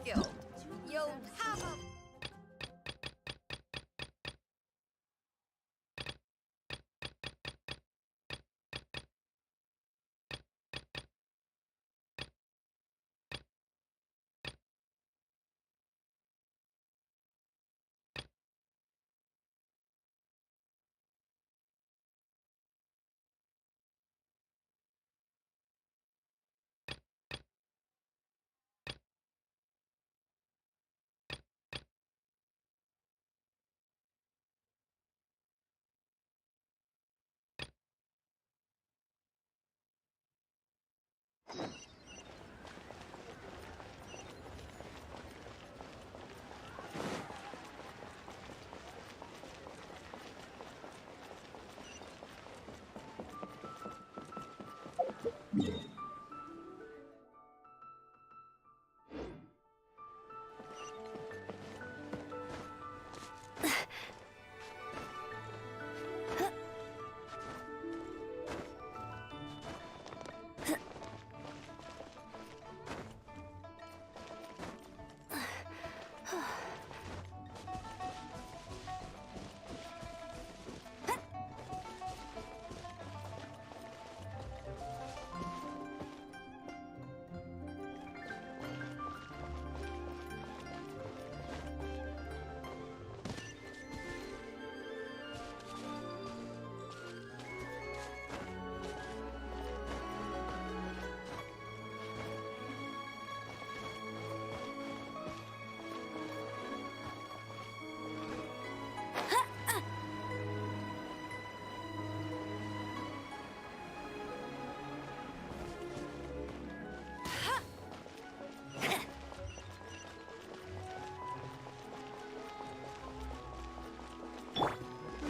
skill. You'll have a...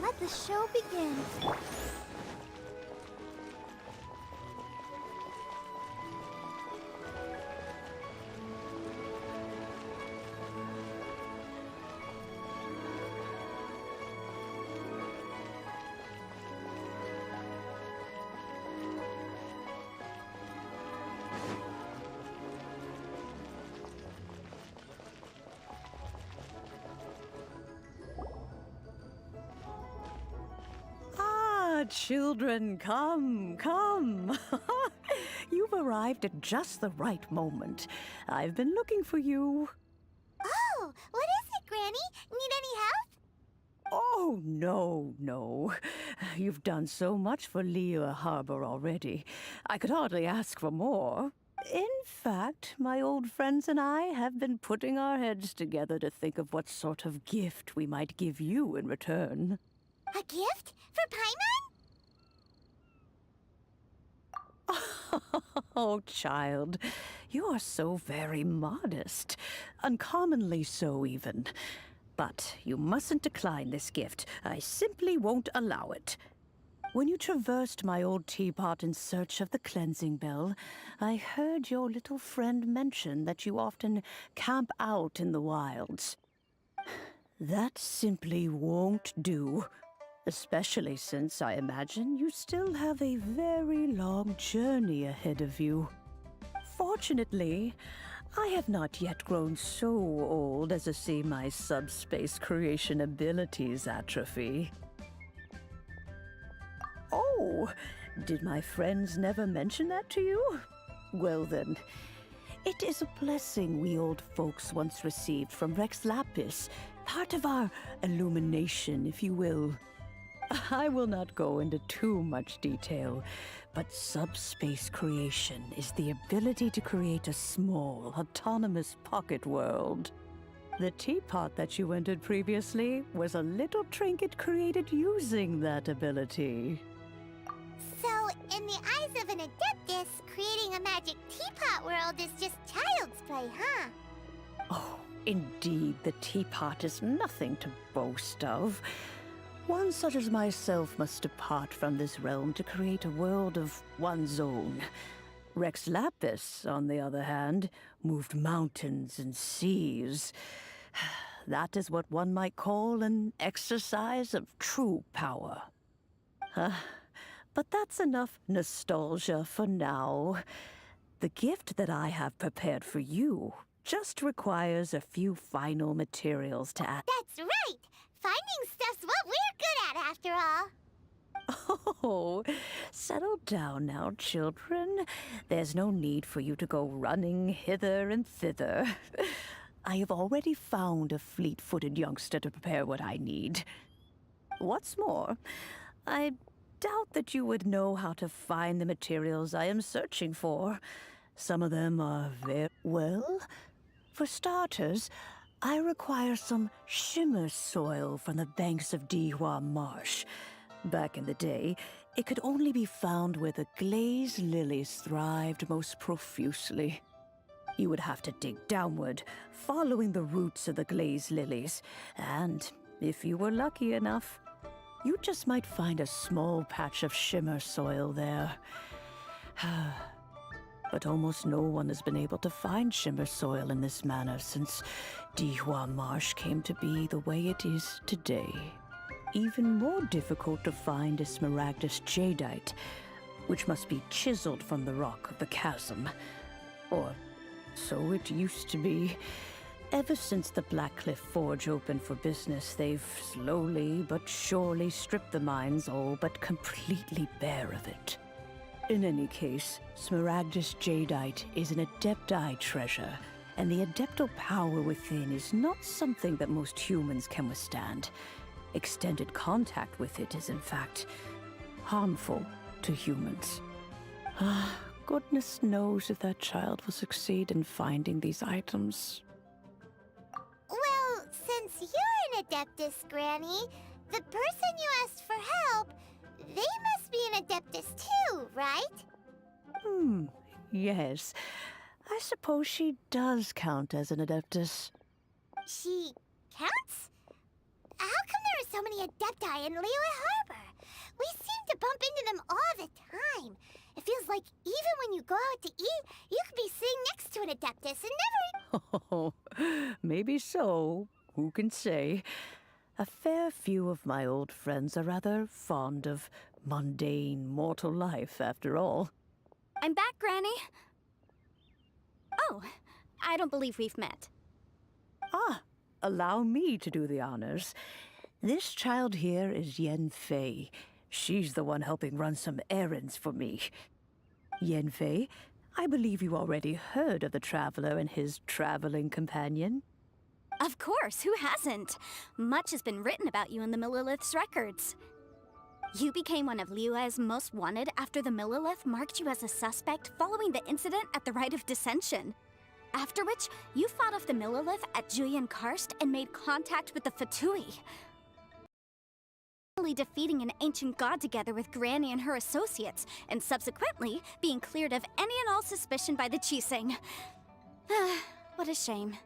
Let the show begin. Children, come, come. You've arrived at just the right moment. I've been looking for you. Oh, what is it, Granny? Need any help? Oh, no. You've done so much for Lea Harbor already. I could hardly ask for more. In fact, my old friends and I have been putting our heads together to think of what sort of gift we might give you in return. A gift? For Paimon? Oh, child, you are so very modest. Uncommonly so, even. But you mustn't decline this gift. I simply won't allow it. When you traversed my old teapot in search of the cleansing bell, I heard your little friend mention that you often camp out in the wilds. That simply won't do. Especially since I imagine you still have a very long journey ahead of you. Fortunately, I have not yet grown so old as to see my subspace creation abilities atrophy. Oh, did my friends never mention that to you? Well then, it is a blessing we old folks once received from Rex Lapis, part of our illumination, if you will. I will not go into too much detail, but subspace creation is the ability to create a small, autonomous pocket world. The teapot that you entered previously was a little trinket created using that ability. So, in the eyes of an adeptus, creating a magic teapot world is just child's play, huh? Oh, indeed, the teapot is nothing to boast of. One such as myself must depart from this realm to create a world of one's own. Rex Lapis, on the other hand, moved mountains and seas. That is what one might call an exercise of true power. But that's enough nostalgia for now. The gift that I have prepared for you just requires a few final materials to add. That's right! Finding stuff's what we're good at, after all. Oh, settle down now, children. There's no need for you to go running hither and thither. I have already found a fleet-footed youngster to prepare what I need. What's more, I doubt that you would know how to find the materials I am searching for. Some of them are very... Well, for starters, I require some shimmer soil from the banks of Dihua Marsh. Back in the day, it could only be found where the glazed lilies thrived most profusely. You would have to dig downward, following the roots of the glazed lilies, and if you were lucky enough, you just might find a small patch of shimmer soil there. But almost no one has been able to find shimmer soil in this manner since Dihua Marsh came to be the way it is today. Even more difficult to find is smaragdus jadeite, which must be chiseled from the rock of the chasm. Or so it used to be. Ever since the Blackcliff Forge opened for business, they've slowly but surely stripped the mines all but completely bare of it. In any case, smaragdus jadeite is an adepti treasure, and the adeptal power within is not something that most humans can withstand. Extended contact with it is, in fact, harmful to humans. Goodness knows if that child will succeed in finding these items. Well, since you're an Adeptus, Granny, the person you asked for help, they must be an Adeptus too, right? Yes. I suppose she does count as an Adeptus. She counts? How come there are so many Adepti in Liyue Harbor? We seem to bump into them all the time. It feels like even when you go out to eat, you could be sitting next to an Adeptus and never... Oh, maybe so. Who can say? A fair few of my old friends are rather fond of mundane mortal life, after all. I'm back, Granny. Oh, I don't believe we've met. Ah, allow me to do the honors. This child here is Yen Fei. She's the one helping run some errands for me. Yen Fei, I believe you already heard of the Traveler and his traveling companion. Of course, who hasn't? Much has been written about you in the Millilith's records. You became one of Liyue's most wanted after the Millilith marked you as a suspect following the incident at the Rite of Dissension. After which, you fought off the Millilith at Julian Karst and made contact with the Fatui. Defeating an ancient god together with Granny and her associates, and subsequently being cleared of any and all suspicion by the Chiseng. What a shame.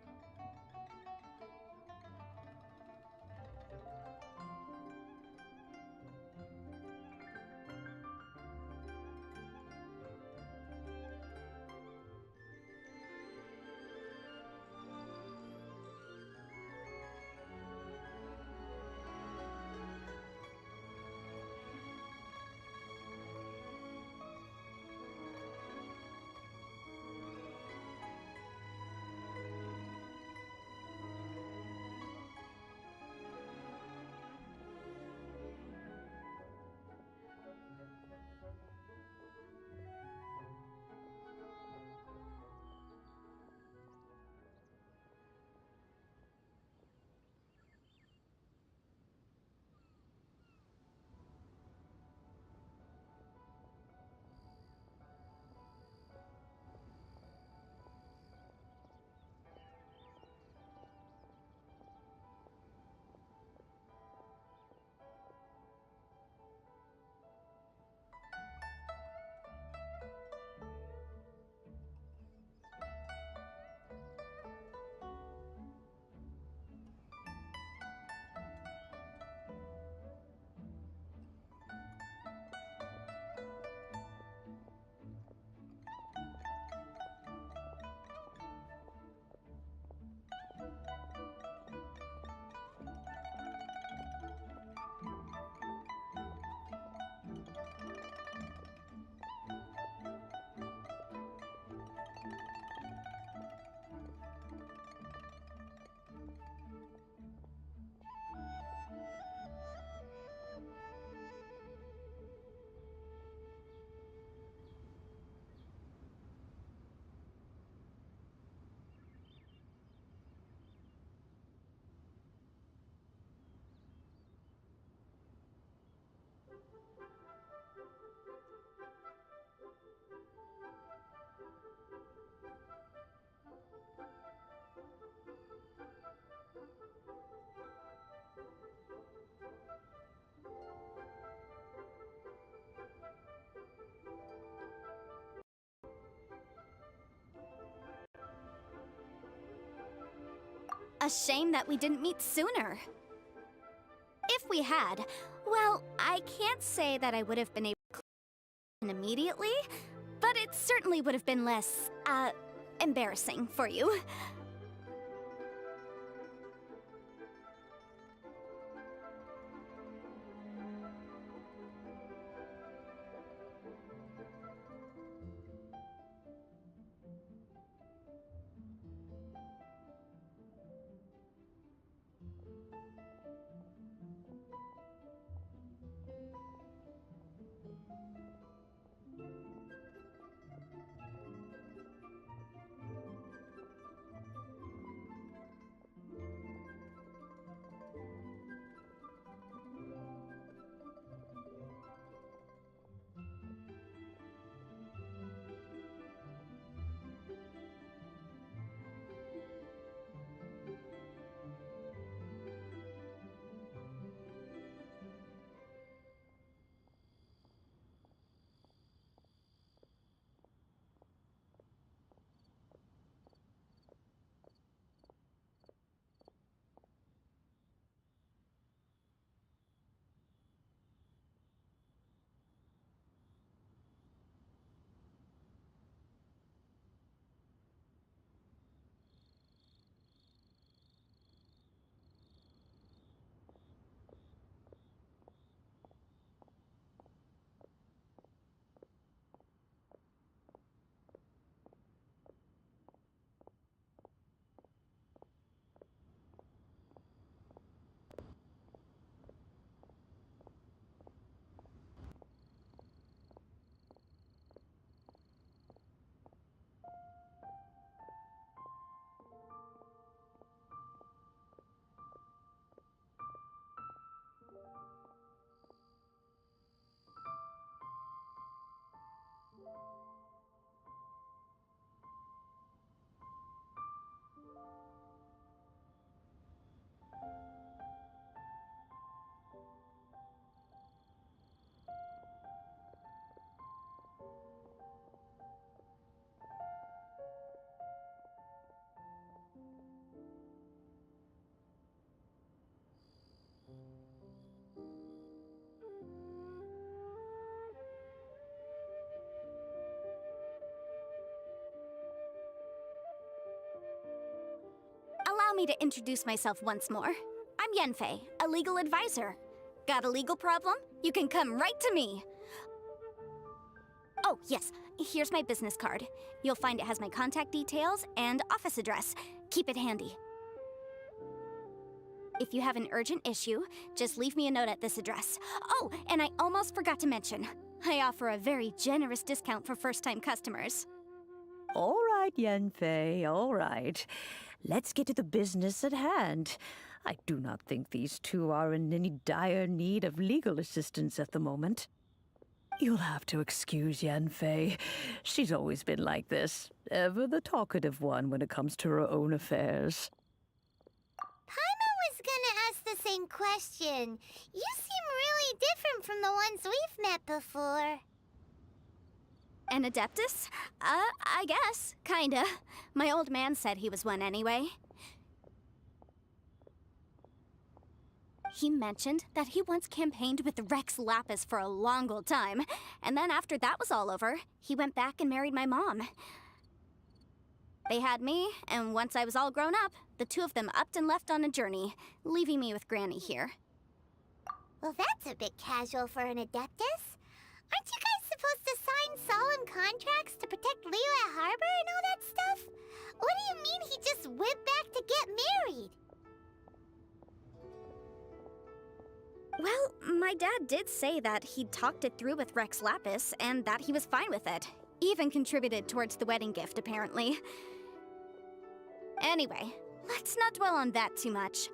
A shame that we didn't meet sooner. If we had, well, I can't say that I would have been able to clean immediately, but it certainly would have been less, embarrassing for you. Allow me to introduce myself once more. I'm Yenfei, a legal advisor. Got a legal problem? You can come right to me. Oh, yes, here's my business card. You'll find it has my contact details and office address. Keep it handy. If you have an urgent issue, just leave me a note at this address. Oh, and I almost forgot to mention, I offer a very generous discount for first-time customers. All right, Yenfei, all right. Let's get to the business at hand. I do not think these two are in any dire need of legal assistance at the moment. You'll have to excuse Yenfei. She's always been like this, ever the talkative one when it comes to her own affairs. Paimon was gonna ask the same question. You seem really different from the ones we've met before. An Adeptus? I guess. Kinda. My old man said he was one anyway. He mentioned that he once campaigned with Rex Lapis for a long old time, and then after that was all over, he went back and married my mom. They had me, and once I was all grown up, the two of them upped and left on a journey, leaving me with Granny here. Well, that's a bit casual for an Adeptus. Aren't you guys supposed to sign solemn contracts to protect Liyue Harbor and all that stuff? What do you mean he just went back to get married? Well, my dad did say that he'd talked it through with Rex Lapis and that he was fine with it. Even contributed towards the wedding gift, apparently. Anyway, let's not dwell on that too much.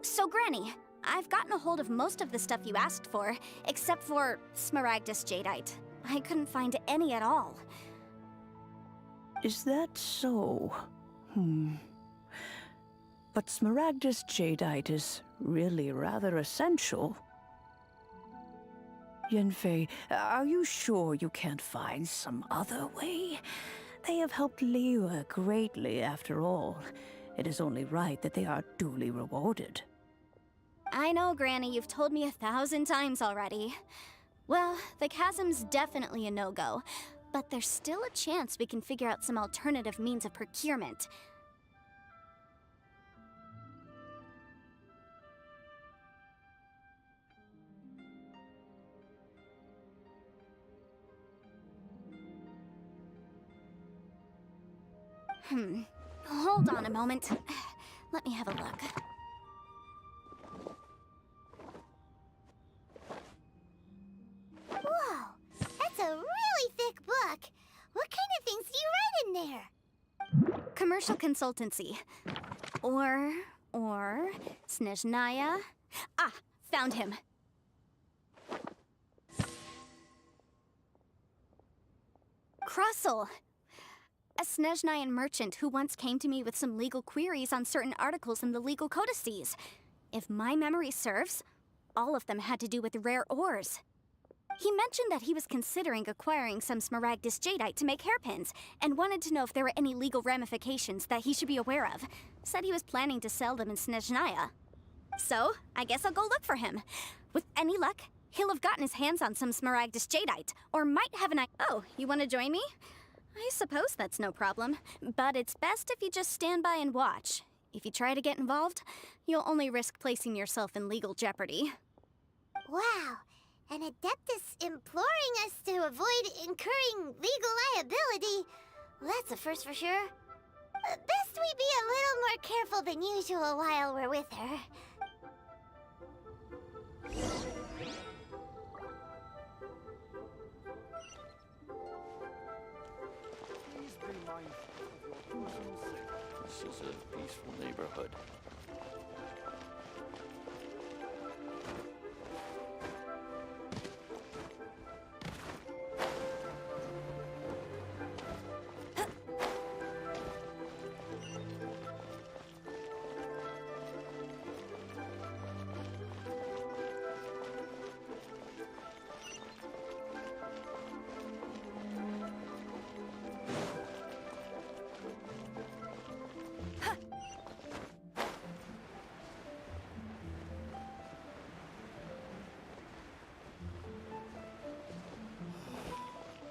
So, Granny, I've gotten a hold of most of the stuff you asked for, except for Smaragdus Jadeite. I couldn't find any at all. Is that so? But Smaragdus Jadeite is really rather essential. Yenfei, are you sure you can't find some other way? They have helped Liyue greatly, after all. It is only right that they are duly rewarded. I know, Granny, you've told me 1,000 times already. Well, the chasm's definitely a no-go, but there's still a chance we can figure out some alternative means of procurement. Hold on a moment. Let me have a look. Whoa, that's a really thick book. What kind of things do you write in there? Commercial consultancy. Or Snezhnaya. Ah, found him. Krusell. A Snezhnayan merchant who once came to me with some legal queries on certain articles in the legal codices. If my memory serves, all of them had to do with rare ores. He mentioned that he was considering acquiring some Smaragdus jadeite to make hairpins, and wanted to know if there were any legal ramifications that he should be aware of. Said he was planning to sell them in Snezhnaya. So, I guess I'll go look for him. With any luck, he'll have gotten his hands on some Smaragdus jadeite, or might have an Oh, you want to join me? I suppose that's no problem, but it's best if you just stand by and watch. If you try to get involved, you'll only risk placing yourself in legal jeopardy. Wow, an Adeptus imploring us to avoid incurring legal liability. Well, that's a first for sure. Best we be a little more careful than usual while we're with her. Please be mindful of your personal safety. This is a peaceful neighborhood.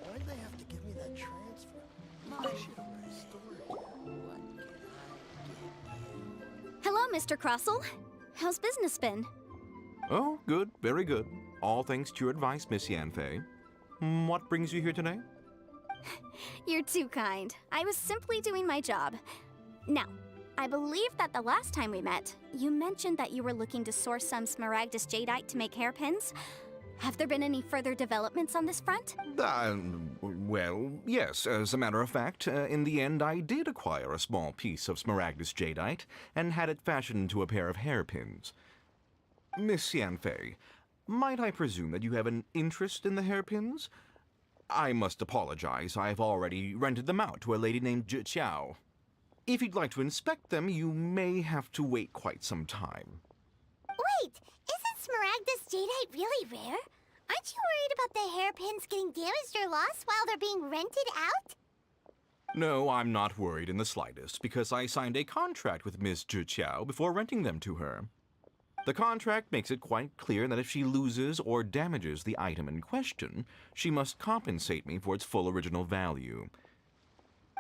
Why'd they have to give me that transfer? I should have restored it. What can I get you? Hello, Mr. Krusell. How's business been? Oh, good, very good. All thanks to your advice, Miss Yanfei. What brings you here today? You're too kind. I was simply doing my job. Now, I believe that the last time we met, you mentioned that you were looking to source some Smaragdus jadeite to make hairpins. Have there been any further developments on this front? Well, yes. As a matter of fact, in the end, I did acquire a small piece of Smaragdus jadeite and had it fashioned into a pair of hairpins. Miss Yanfei, might I presume that you have an interest in the hairpins? I must apologize. I've already rented them out to a lady named Zhiqiao. If you'd like to inspect them, you may have to wait quite some time. Wait, isn't Smaragdus jadeite really rare? Aren't you worried about the hairpins getting damaged or lost while they're being rented out? No, I'm not worried in the slightest, because I signed a contract with Miss Zhiqiao before renting them to her. The contract makes it quite clear that if she loses or damages the item in question, she must compensate me for its full original value.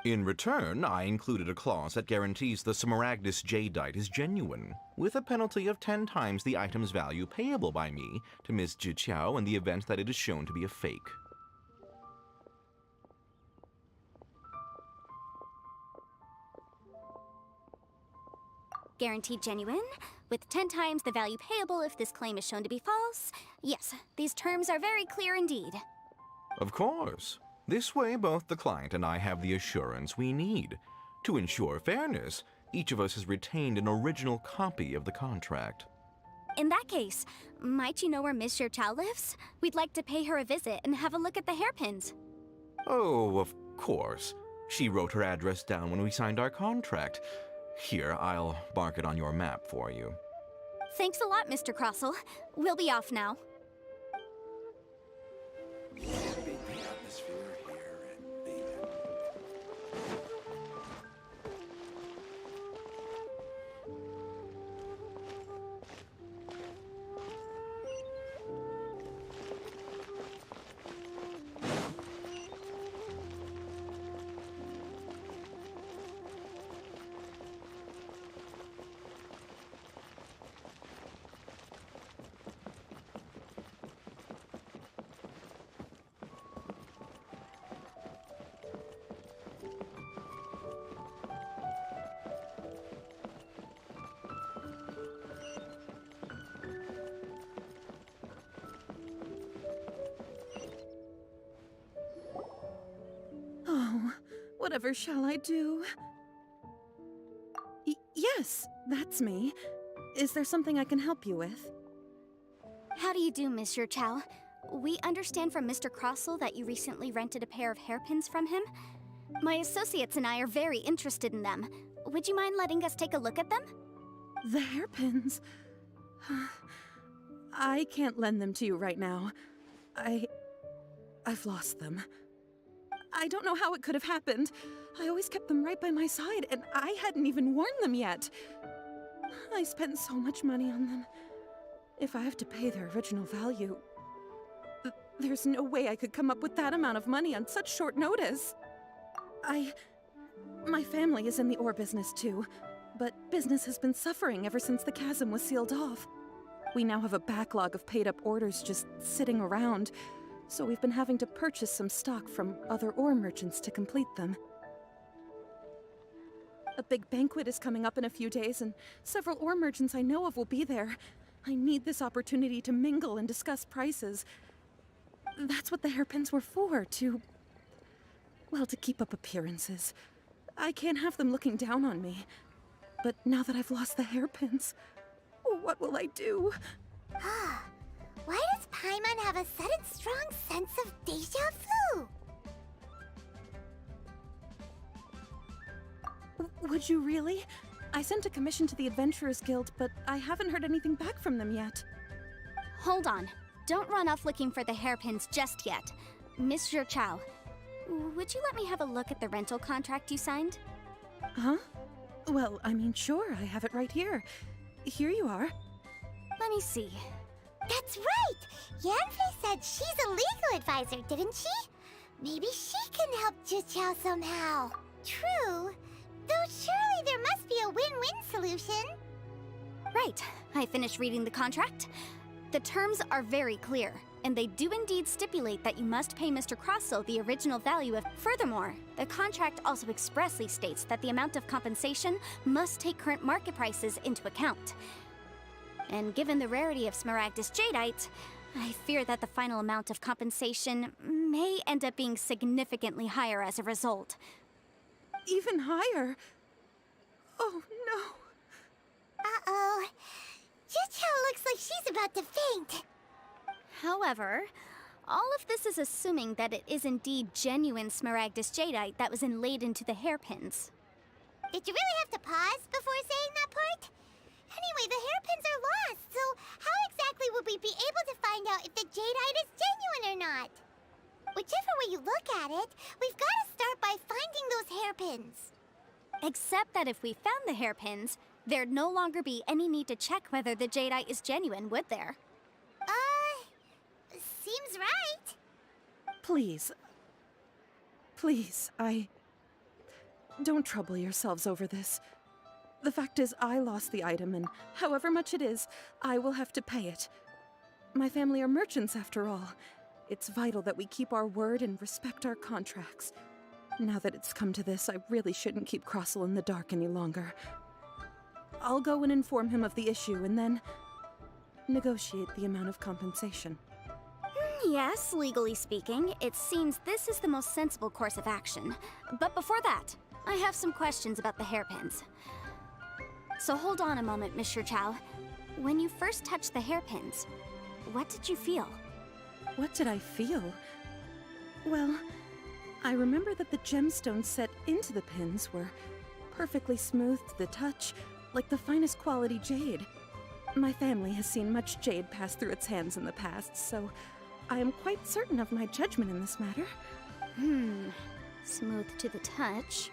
In return, I included a clause that guarantees the Smaragdus jadeite is genuine, with a penalty of 10 times the item's value payable by me to Miss Zhiqiao in the event that it is shown to be a fake. Guaranteed genuine, with 10 times the value payable if this claim is shown to be false. Yes, these terms are very clear indeed. Of course. This way, both the client and I have the assurance we need. To ensure fairness, each of us has retained an original copy of the contract. In that case, might you know where Miss Zhiqiao lives? We'd like to pay her a visit and have a look at the hairpins. Oh, of course. She wrote her address down when we signed our contract. Here, I'll mark it on your map for you. Thanks a lot, Mr. Krusell. We'll be off now. Beat the atmosphere here and beat it. Whatever shall I do? Yes, that's me. Is there something I can help you with? How do you do, Monsieur Chow? We understand from Mr. Crossell that you recently rented a pair of hairpins from him. My associates and I are very interested in them. Would you mind letting us take a look at them? The hairpins? I can't lend them to you right now. I've lost them. I don't know how it could have happened. I always kept them right by my side, and I hadn't even worn them yet. I spent so much money on them. If I have to pay their original value, there's no way I could come up with that amount of money on such short notice. My family is in the ore business too, but business has been suffering ever since the chasm was sealed off. We now have a backlog of paid-up orders just sitting around, so we've been having to purchase some stock from other ore merchants to complete them. A big banquet is coming up in a few days, and several ore merchants I know of will be there. I need this opportunity to mingle and discuss prices. That's what the hairpins were for, to keep up appearances. I can't have them looking down on me. But now that I've lost the hairpins, what will I do? Why does Paimon have a sudden strong sense of deja vu? Would you really? I sent a commission to the Adventurers Guild, but I haven't heard anything back from them yet. Hold on. Don't run off looking for the hairpins just yet. Monsieur Chow, would you let me have a look at the rental contract you signed? Huh? Well, I mean, sure, I have it right here. Here you are. Let me see. That's right! Yanfei said she's a legal advisor, didn't she? Maybe she can help Juqiao somehow. True. Though surely there must be a win-win solution. Right. I finished reading the contract. The terms are very clear, and they do indeed stipulate that you must pay Mr. Crossell the original value of... Furthermore, the contract also expressly states that the amount of compensation must take current market prices into account. And given the rarity of Smaragdus Jadeite, I fear that the final amount of compensation may end up being significantly higher as a result. Even higher? Oh, no. Uh-oh. Juqiao looks like she's about to faint. However, all of this is assuming that it is indeed genuine Smaragdus Jadeite that was inlaid into the hairpins. Did you really have to pause before saying that part? Anyway, the hairpins are lost, so how exactly would we be able to find out if the jadeite is genuine or not? Whichever way you look at it, we've got to start by finding those hairpins. Except that if we found the hairpins, there'd no longer be any need to check whether the jadeite is genuine, would there? Seems right. Please. Please, don't trouble yourselves over this. The fact is, I lost the item, and however much it is, I will have to pay it. My family are merchants, after all. It's vital that we keep our word and respect our contracts. Now that it's come to this, I really shouldn't keep Crossell in the dark any longer. I'll go and inform him of the issue, and then negotiate the amount of compensation. Yes, legally speaking, it seems this is the most sensible course of action. But before that, I have some questions about the hairpins. So hold on a moment, Mr. Chow. When you first touched the hairpins, what did you feel? What did I feel? Well, I remember that the gemstones set into the pins were perfectly smooth to the touch, like the finest quality jade. My family has seen much jade pass through its hands in the past, so I am quite certain of my judgment in this matter. Smooth to the touch,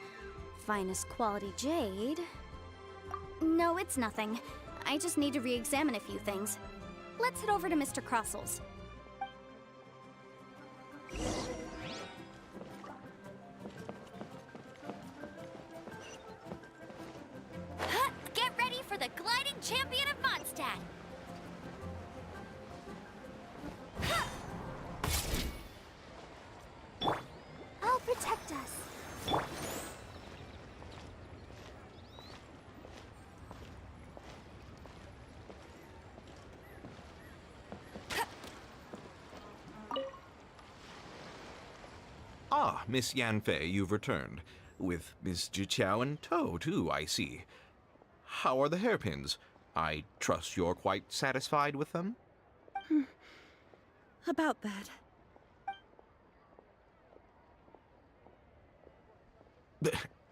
finest quality jade. No, it's nothing. I just need to re-examine a few things. Let's head over to Mr. Crossell's. Get ready for the gliding champion of Mondstadt! Oh, protect us. Ah, Miss Yanfei, you've returned. With Miss Jiqiao in tow, too, I see. How are the hairpins? I trust you're quite satisfied with them? About that.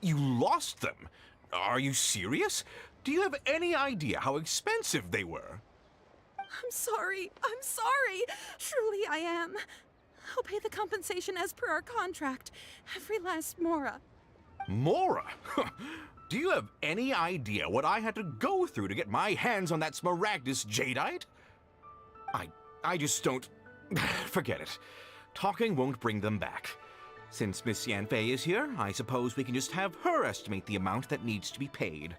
You lost them? Are you serious? Do you have any idea how expensive they were? I'm sorry. I'm sorry. Truly I am. I'll pay the compensation as per our contract. Every last mora. Mora? Do you have any idea what I had to go through to get my hands on that Smaragdus jadeite? I just don't... Forget it. Talking won't bring them back. Since Miss Yanfei is here, I suppose we can just have her estimate the amount that needs to be paid.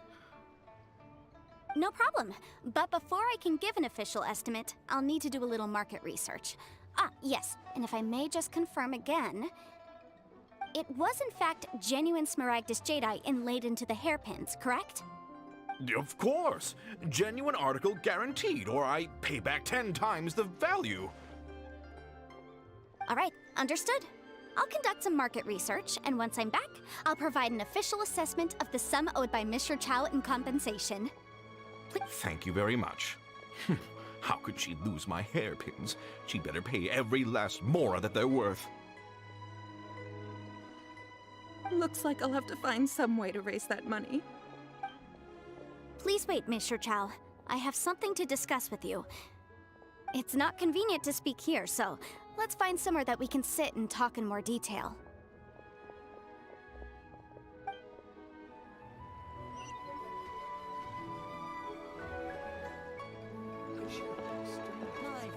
No problem. But before I can give an official estimate, I'll need to do a little market research. Ah, yes, and if I may just confirm again, it was in fact genuine Smaragdus jadeite inlaid into the hairpins, correct? Of course! Genuine article guaranteed, or I pay back 10 times the value. All right, understood. I'll conduct some market research, and once I'm back, I'll provide an official assessment of the sum owed by Mr. Chow in compensation. Thank you very much. How could she lose my hairpins? She'd better pay every last mora that they're worth. Looks like I'll have to find some way to raise that money. Please wait, Mr. Chow. I have something to discuss with you. It's not convenient to speak here, so let's find somewhere that we can sit and talk in more detail. I should have stood my friend.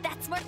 That's what...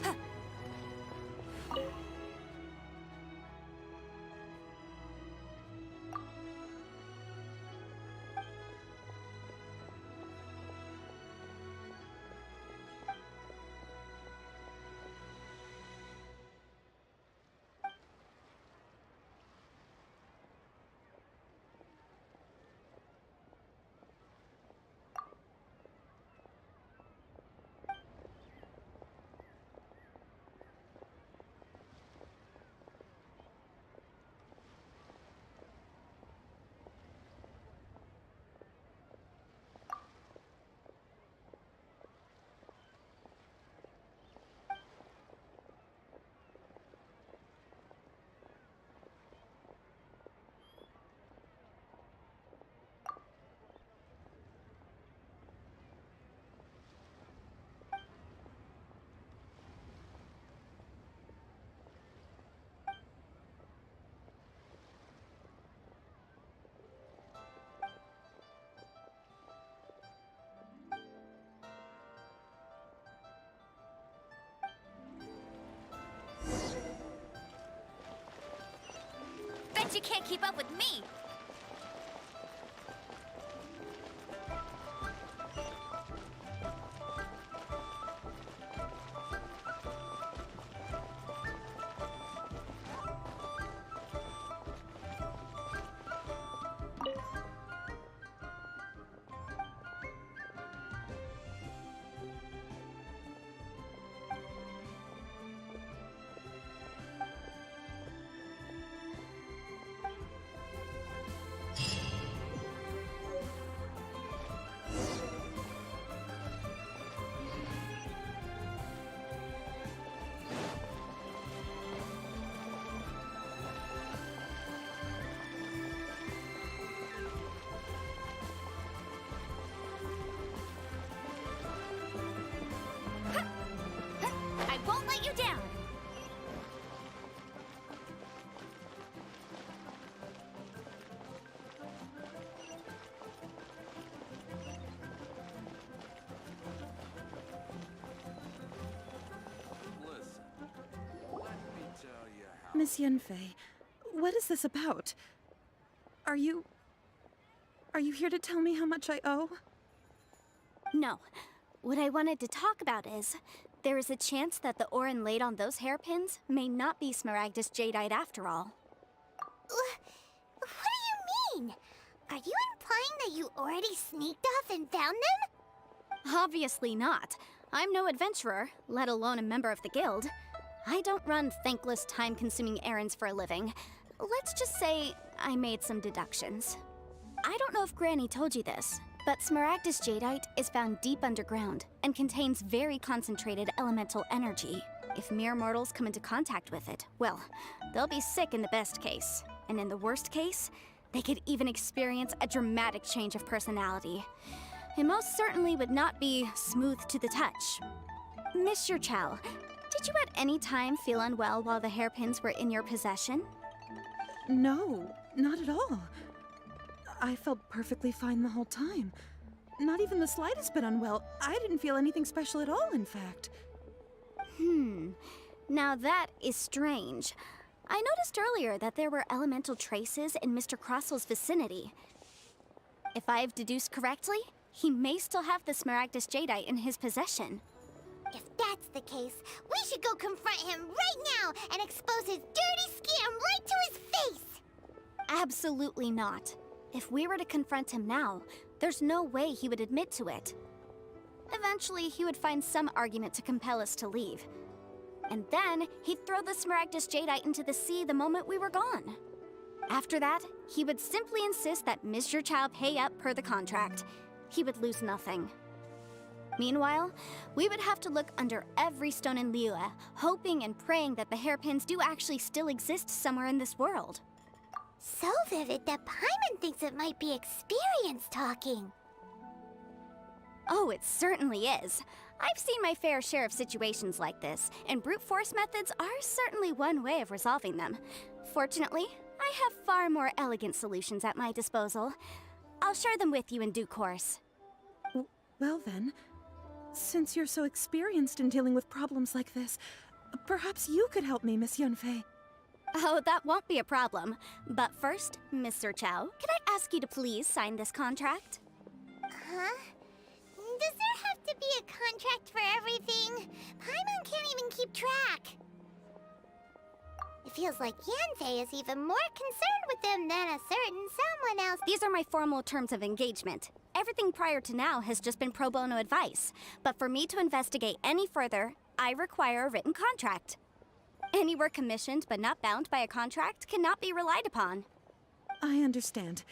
You can't keep up with me! I won't let you down! Listen, let me tell you how. Miss Yenfei, what is this about? Are you here to tell me how much I owe? No. What I wanted to talk about is, there is a chance that the Orin laid on those hairpins may not be Smaragdus Jadeite after all. What do you mean? Are you implying that you already sneaked off and found them? Obviously not. I'm no adventurer, let alone a member of the guild. I don't run thankless, time-consuming errands for a living. Let's just say I made some deductions. I don't know if Granny told you this, but Smaragdus Jadeite is found deep underground and contains very concentrated elemental energy. If mere mortals come into contact with it, well, they'll be sick in the best case. And in the worst case, they could even experience a dramatic change of personality. It most certainly would not be smooth to the touch. Mr. Chow, did you at any time feel unwell while the hairpins were in your possession? No, not at all. I felt perfectly fine the whole time. Not even the slightest bit unwell. I didn't feel anything special at all, in fact. Now that is strange. I noticed earlier that there were elemental traces in Mr. Crossel's vicinity. If I've deduced correctly, he may still have the Smaragdus Jadeite in his possession. If that's the case, we should go confront him right now and expose his dirty scam right to his face! Absolutely not. If we were to confront him now, there's no way he would admit to it. Eventually, he would find some argument to compel us to leave. And then, he'd throw the Smaragdus Jadeite into the sea the moment we were gone. After that, he would simply insist that Mr. Chow pay up per the contract. He would lose nothing. Meanwhile, we would have to look under every stone in Liyue, hoping and praying that the hairpins do actually still exist somewhere in this world. So vivid that Paimon thinks it might be experience talking. Oh, it certainly is. I've seen my fair share of situations like this, and brute force methods are certainly one way of resolving them. Fortunately, I have far more elegant solutions at my disposal. I'll share them with you in due course. Well then, since you're so experienced in dealing with problems like this, perhaps you could help me, Miss Yunfei. Oh, that won't be a problem. But first, Mr. Chow, can I ask you to please sign this contract? Huh? Does there have to be a contract for everything? Paimon can't even keep track. It feels like Yanfei is even more concerned with them than a certain someone else. These are my formal terms of engagement. Everything prior to now has just been pro bono advice. But for me to investigate any further, I require a written contract. Any work commissioned but not bound by a contract cannot be relied upon. I understand.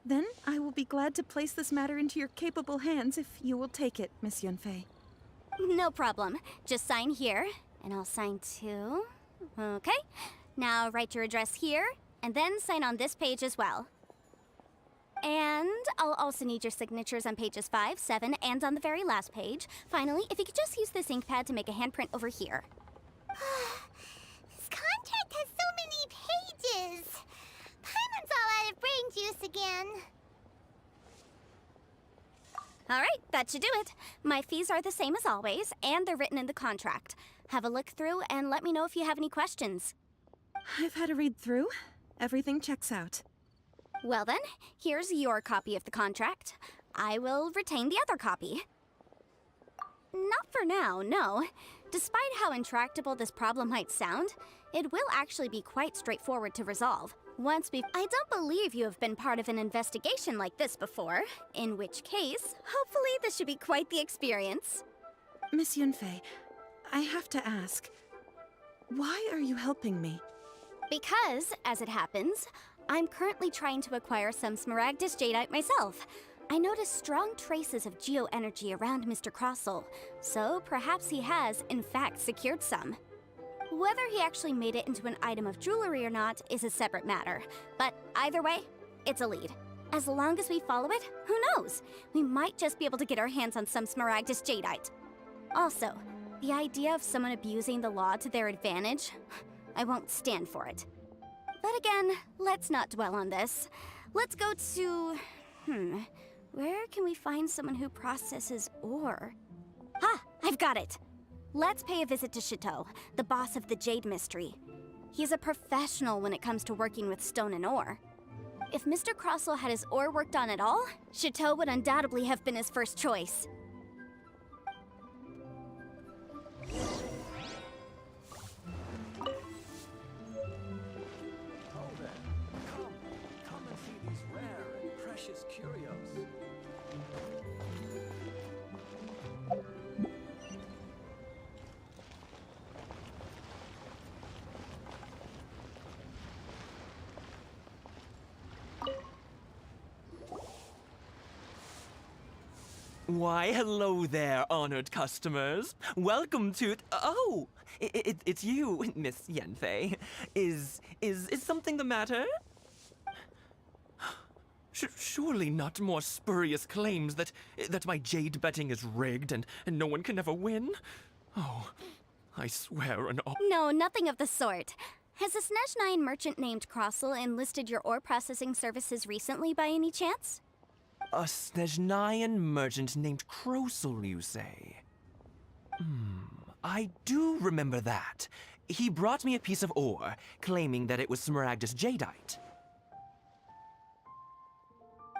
Then I will be glad to place this matter into your capable hands if you will take it, Miss Yunfei. No problem. Just sign here, and I'll sign too. Okay. Now write your address here, and then sign on this page as well. And I'll also need your signatures on pages 5, 7, and on the very last page. Finally, if you could just use this ink pad to make a handprint over here. This contract has so many pages. Paimon's all out of brain juice again. All right, that should do it. My fees are the same as always, and they're written in the contract. Have a look through and let me know if you have any questions. I've had a read through. Everything checks out. Well then, here's your copy of the contract. I will retain the other copy. Not for now, no. Despite how intractable this problem might sound, it will actually be quite straightforward to resolve. I don't believe you have been part of an investigation like this before, in which case, hopefully this should be quite the experience. Miss Yunfei, I have to ask, why are you helping me? Because, as it happens, I'm currently trying to acquire some Smaragdus Jadeite myself. I noticed strong traces of geoenergy around Mr. Crossel, so perhaps he has, in fact, secured some. Whether he actually made it into an item of jewelry or not is a separate matter, but either way, it's a lead. As long as we follow it, who knows? We might just be able to get our hands on some Smaragdus Jadeite. Also, the idea of someone abusing the law to their advantage, I won't stand for it. But again, let's not dwell on this. Let's go to... where can we find someone who processes ore? Ah, I've got it! Let's pay a visit to Chateau, the boss of the Jade Mystery. He's a professional when it comes to working with stone and ore. If Mr. Crossel had his ore worked on at all, Chateau would undoubtedly have been his first choice. Oh then, come and see these rare and precious curios. Why, hello there, honored customers. Welcome to... Oh, it's you, Miss Yenfei. Is something the matter? Surely not more spurious claims that my jade betting is rigged and no one can ever win? Oh, I swear on all... No, nothing of the sort. Has a Snezhnine merchant named Crossel enlisted your ore processing services recently by any chance? A Snezhnine merchant named Crossel, you say? I do remember that. He brought me a piece of ore, claiming that it was Smaragdus Jadeite.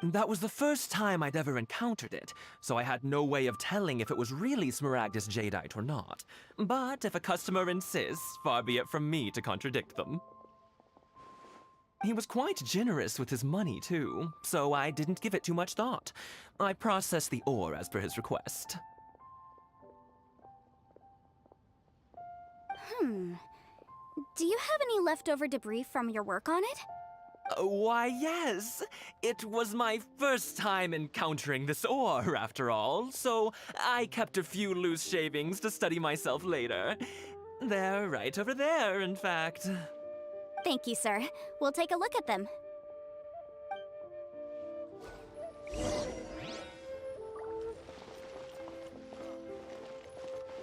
That was the first time I'd ever encountered it, so I had no way of telling if it was really Smaragdus Jadeite or not. But if a customer insists, far be it from me to contradict them. He was quite generous with his money, too, so I didn't give it too much thought. I processed the ore as per his request. Do you have any leftover debris from your work on it? Why, yes. It was my first time encountering this ore, after all, so I kept a few loose shavings to study myself later. They're right over there, in fact. Thank you, sir. We'll take a look at them.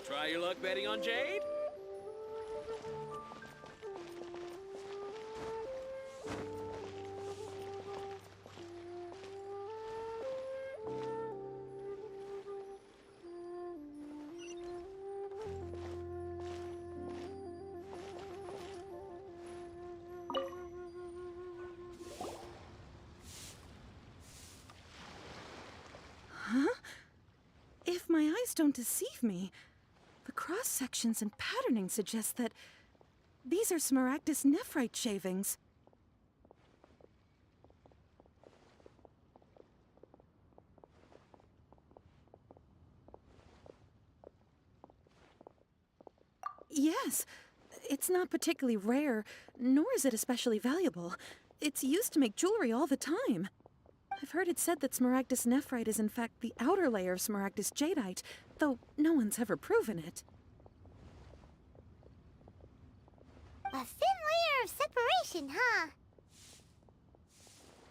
Try your luck betting on Jade? If my eyes don't deceive me, the cross-sections and patterning suggest that these are Smaragdus nephrite shavings. Yes, it's not particularly rare, nor is it especially valuable. It's used to make jewelry all the time. I've heard it said that Smaragdus nephrite is in fact the outer layer of Smaragdus jadeite, though no one's ever proven it. A thin layer of separation, huh?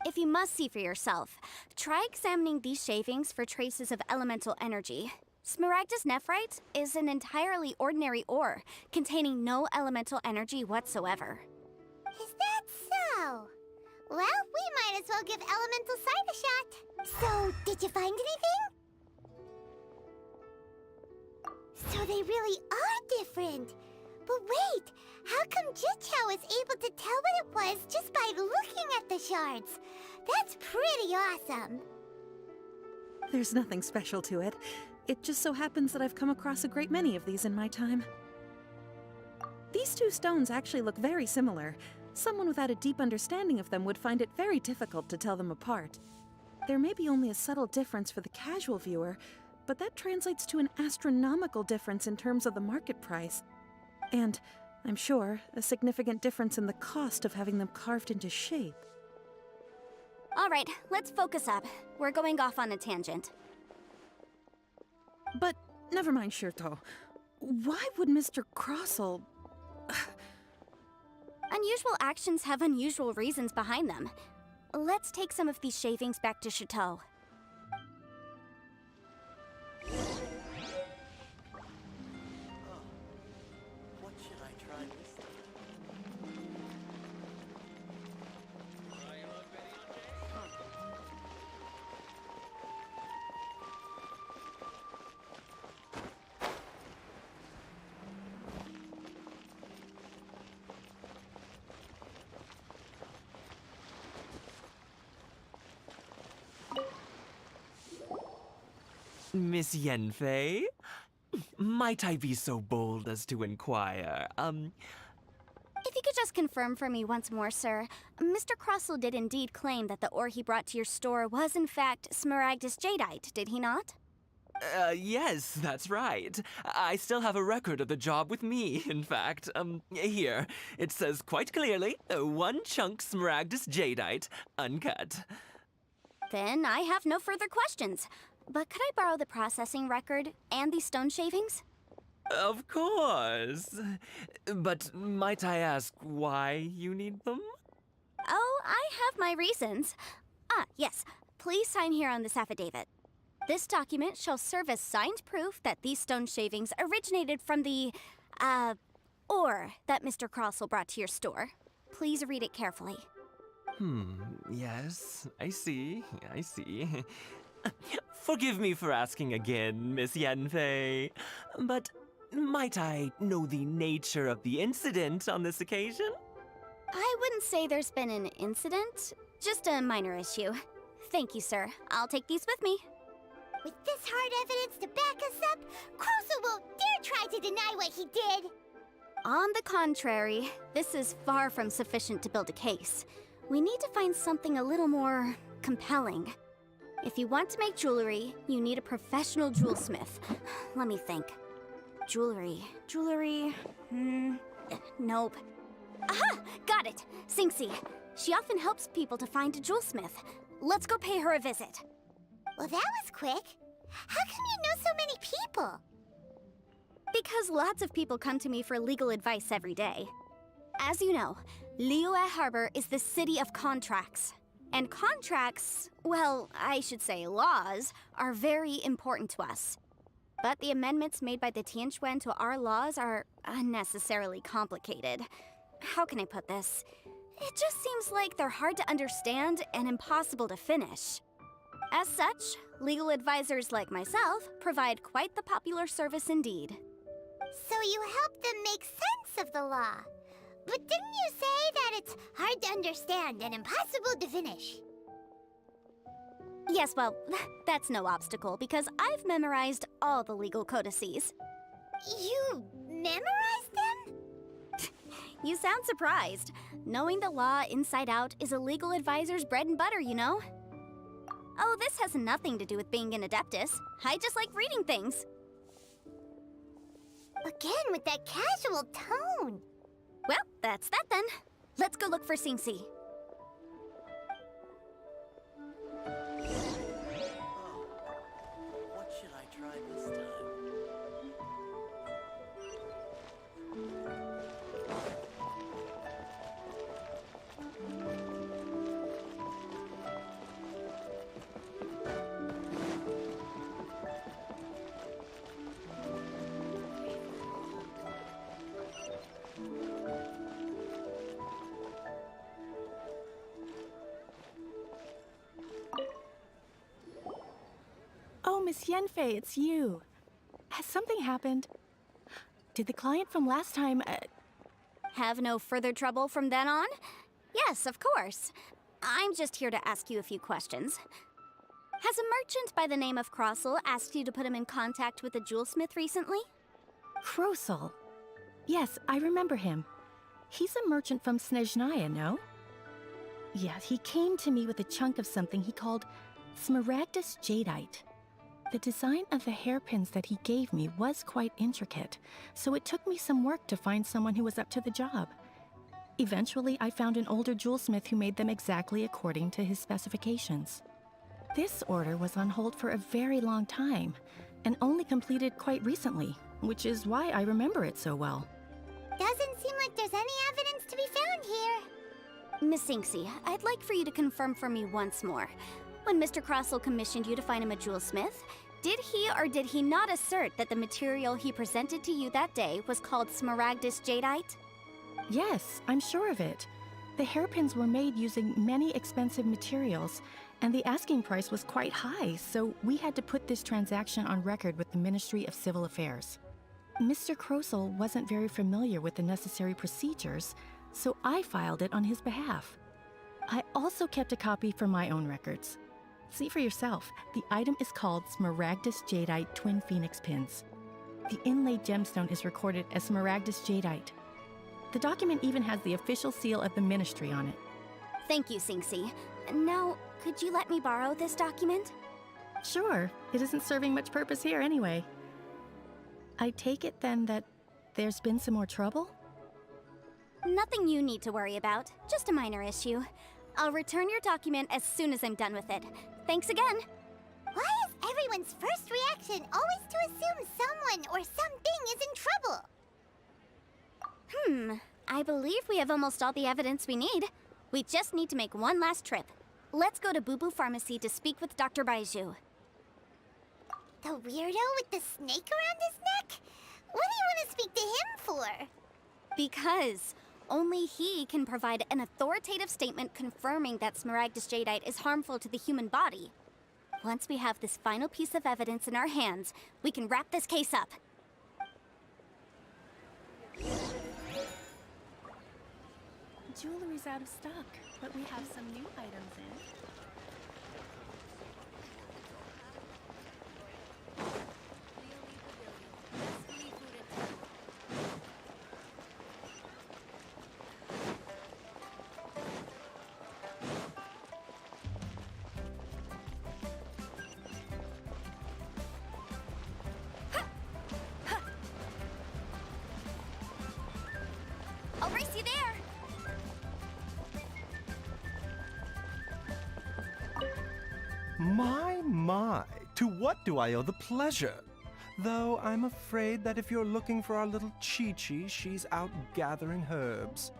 If you must see for yourself, try examining these shavings for traces of elemental energy. Smaragdus nephrite is an entirely ordinary ore, containing no elemental energy whatsoever. Is that so? Well, we might as well give Elemental Sight a shot. So, did you find anything? So they really are different. But wait, How come Jichao was able to tell what it was just by looking at the shards? That's pretty awesome. There's nothing special to it. It just so happens that I've come across a great many of these in my time. These two stones actually look very similar. Someone without a deep understanding of them would find it very difficult to tell them apart. There may be only a subtle difference for the casual viewer, but that translates to an astronomical difference in terms of the market price. And, I'm sure, a significant difference in the cost of having them carved into shape. All right, let's focus up. We're going off on a tangent. But, never mind, Shirto. Why would Mr. Crossell... Unusual actions have unusual reasons behind them. Let's take some of these shavings back to Chateau. What should I try this time? Miss Yenfei? Might I be so bold as to inquire, If you could just confirm for me once more, sir. Mr. Crossell did indeed claim that the ore he brought to your store was in fact smaragdus jadeite, did he not? Yes, that's right. I still have a record of the job with me, in fact. Here. It says quite clearly, 1 chunk smaragdus jadeite, uncut. Then I have no further questions. But could I borrow the processing record and these stone shavings? Of course. But might I ask why you need them? Oh, I have my reasons. Ah, yes. Please sign here on this affidavit. This document shall serve as signed proof that these stone shavings originated from the, ore that Mr. Crossell brought to your store. Please read it carefully. Yes, I see. Forgive me for asking again, Miss Yenfei, but might I know the nature of the incident on this occasion? I wouldn't say there's been an incident, just a minor issue. Thank you, sir. I'll take these with me. With this hard evidence to back us up, Crossell won't dare try to deny what he did. On the contrary, this is far from sufficient to build a case. We need to find something a little more compelling. If you want to make jewelry, you need a professional jewelsmith. Let me think. Jewelry. Nope. Aha! Got it! Singxi. She often helps people to find a jewelsmith. Let's go pay her a visit. Well, that was quick. How come you know so many people? Because lots of people come to me for legal advice every day. As you know, Liyue Harbor is the city of contracts. And contracts, well, I should say laws, are very important to us. But the amendments made by the Tianquan to our laws are unnecessarily complicated. How can I put this? It just seems like they're hard to understand and impossible to finish. As such, legal advisors like myself provide quite the popular service indeed. So you help them make sense of the law. But didn't you say that it's hard to understand and impossible to finish? Yes, well, that's no obstacle because I've memorized all the legal codices. You memorized them? You sound surprised. Knowing the law inside out is a legal advisor's bread and butter, you know? Oh, this has nothing to do with being an adeptus. I just like reading things. Again, with that casual tone. Well, that's that then. Let's go look for Singxi. What should I try this time? Oh, Miss Yenfei, it's you. Has something happened? Did the client from last time, Have no further trouble from then on? Yes, of course. I'm just here to ask you a few questions. Has a merchant by the name of Crossel asked you to put him in contact with a jewelsmith recently? Krosel. Yes, I remember him. He's a merchant from Snezhnaya, no? Yeah, he came to me with a chunk of something he called Smaragdus Jadeite. The design of the hairpins that he gave me was quite intricate, so it took me some work to find someone who was up to the job. Eventually, I found an older jewelsmith who made them exactly according to his specifications. This order was on hold for a very long time, and only completed quite recently, which is why I remember it so well. Doesn't seem like there's any evidence to be found here. Miss Inksy, I'd like for you to confirm for me once more. When Mr. Crossel commissioned you to find him a jewelsmith, did he or did he not assert that the material he presented to you that day was called Smaragdus Jadeite? Yes, I'm sure of it. The hairpins were made using many expensive materials, and the asking price was quite high, so we had to put this transaction on record with the Ministry of Civil Affairs. Mr. Crossel wasn't very familiar with the necessary procedures, so I filed it on his behalf. I also kept a copy for my own records. See for yourself, the item is called Smaragdus Jadeite Twin Phoenix Pins. The inlaid gemstone is recorded as Smaragdus Jadeite. The document even has the official seal of the ministry on it. Thank you, Sinksy. Now, could you let me borrow this document? Sure, it isn't serving much purpose here anyway. I take it then that there's been some more trouble? Nothing you need to worry about, just a minor issue. I'll return your document as soon as I'm done with it. Thanks again. Why is everyone's first reaction always to assume someone or something is in trouble? I believe we have almost all the evidence we need. We just need to make one last trip. Let's go to Boo Boo Pharmacy to speak with Dr. Baiju. The weirdo with the snake around his neck? What do you want to speak to him for? Because only he can provide an authoritative statement confirming that Smaragdus Jadeite is harmful to the human body. Once we have this final piece of evidence in our hands, we can wrap this case up. Jewelry's out of stock, but we have some new items in. I'll race you there! My, to what do I owe the pleasure? Though I'm afraid that if you're looking for our little Chi-Chi, she's out gathering herbs.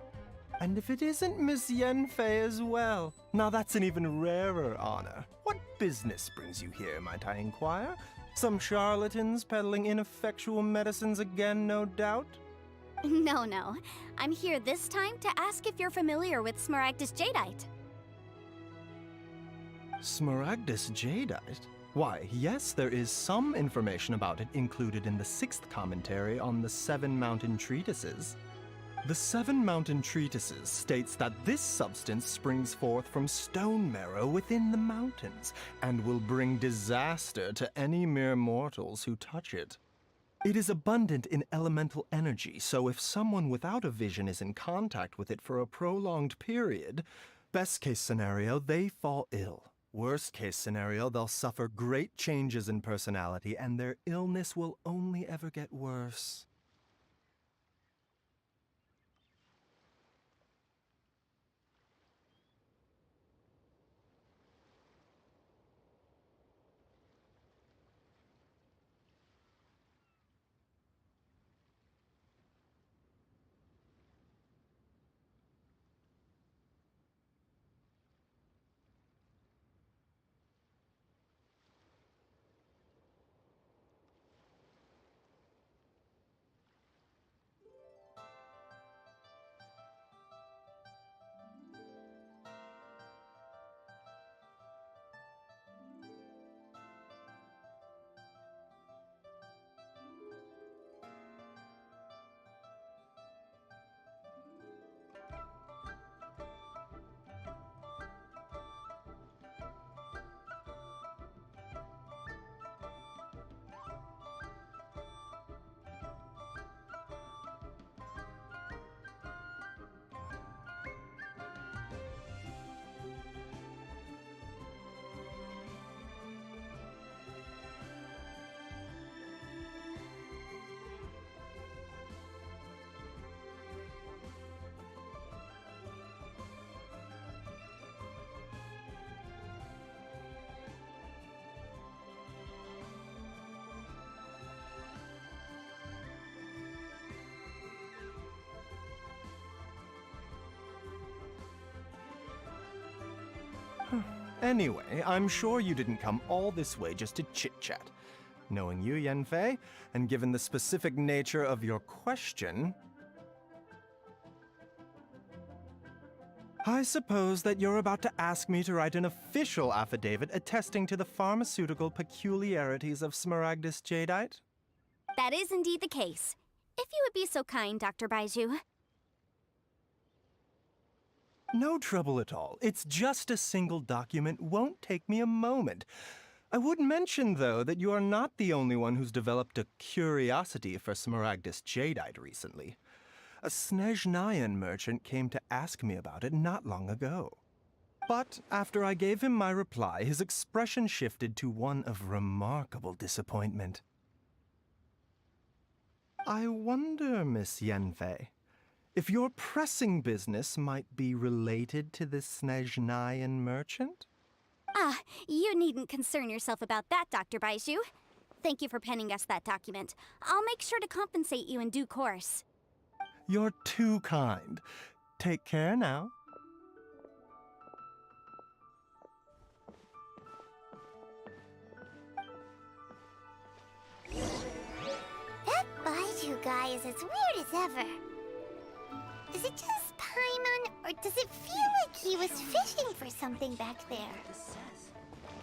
And if it isn't Miss Yenfei as well, now that's an even rarer honor. What business brings you here, might I inquire? Some charlatans peddling ineffectual medicines again, no doubt? No. I'm here this time to ask if you're familiar with Smaragdus Jadeite. Smaragdus Jadeite? Why, yes, there is some information about it included in the 6th commentary on the 7 Mountain Treatises. The 7 Mountain Treatises states that this substance springs forth from stone marrow within the mountains, and will bring disaster to any mere mortals who touch it. It is abundant in elemental energy, so if someone without a vision is in contact with it for a prolonged period, best case scenario, they fall ill. Worst case scenario, they'll suffer great changes in personality, and their illness will only ever get worse. Anyway, I'm sure you didn't come all this way just to chit-chat. Knowing you, Yanfei, and given the specific nature of your question, I suppose that you're about to ask me to write an official affidavit attesting to the pharmaceutical peculiarities of Smaragdus jadeite? That is indeed the case. If you would be so kind, Dr. Baiju. No trouble at all. It's just a single document. Won't take me a moment. I would mention, though, that you are not the only one who's developed a curiosity for Smaragdus jadeite recently. A Snezhnayan merchant came to ask me about it not long ago. But after I gave him my reply, his expression shifted to one of remarkable disappointment. I wonder, Miss Yanfei, if your pressing business might be related to this Snezhnayan merchant? Ah, you needn't concern yourself about that, Dr. Baiju. Thank you for penning us that document. I'll make sure to compensate you in due course. You're too kind. Take care now. That Baiju guy is as weird as ever. Is it just Paimon, or does it feel like he was fishing for something back there?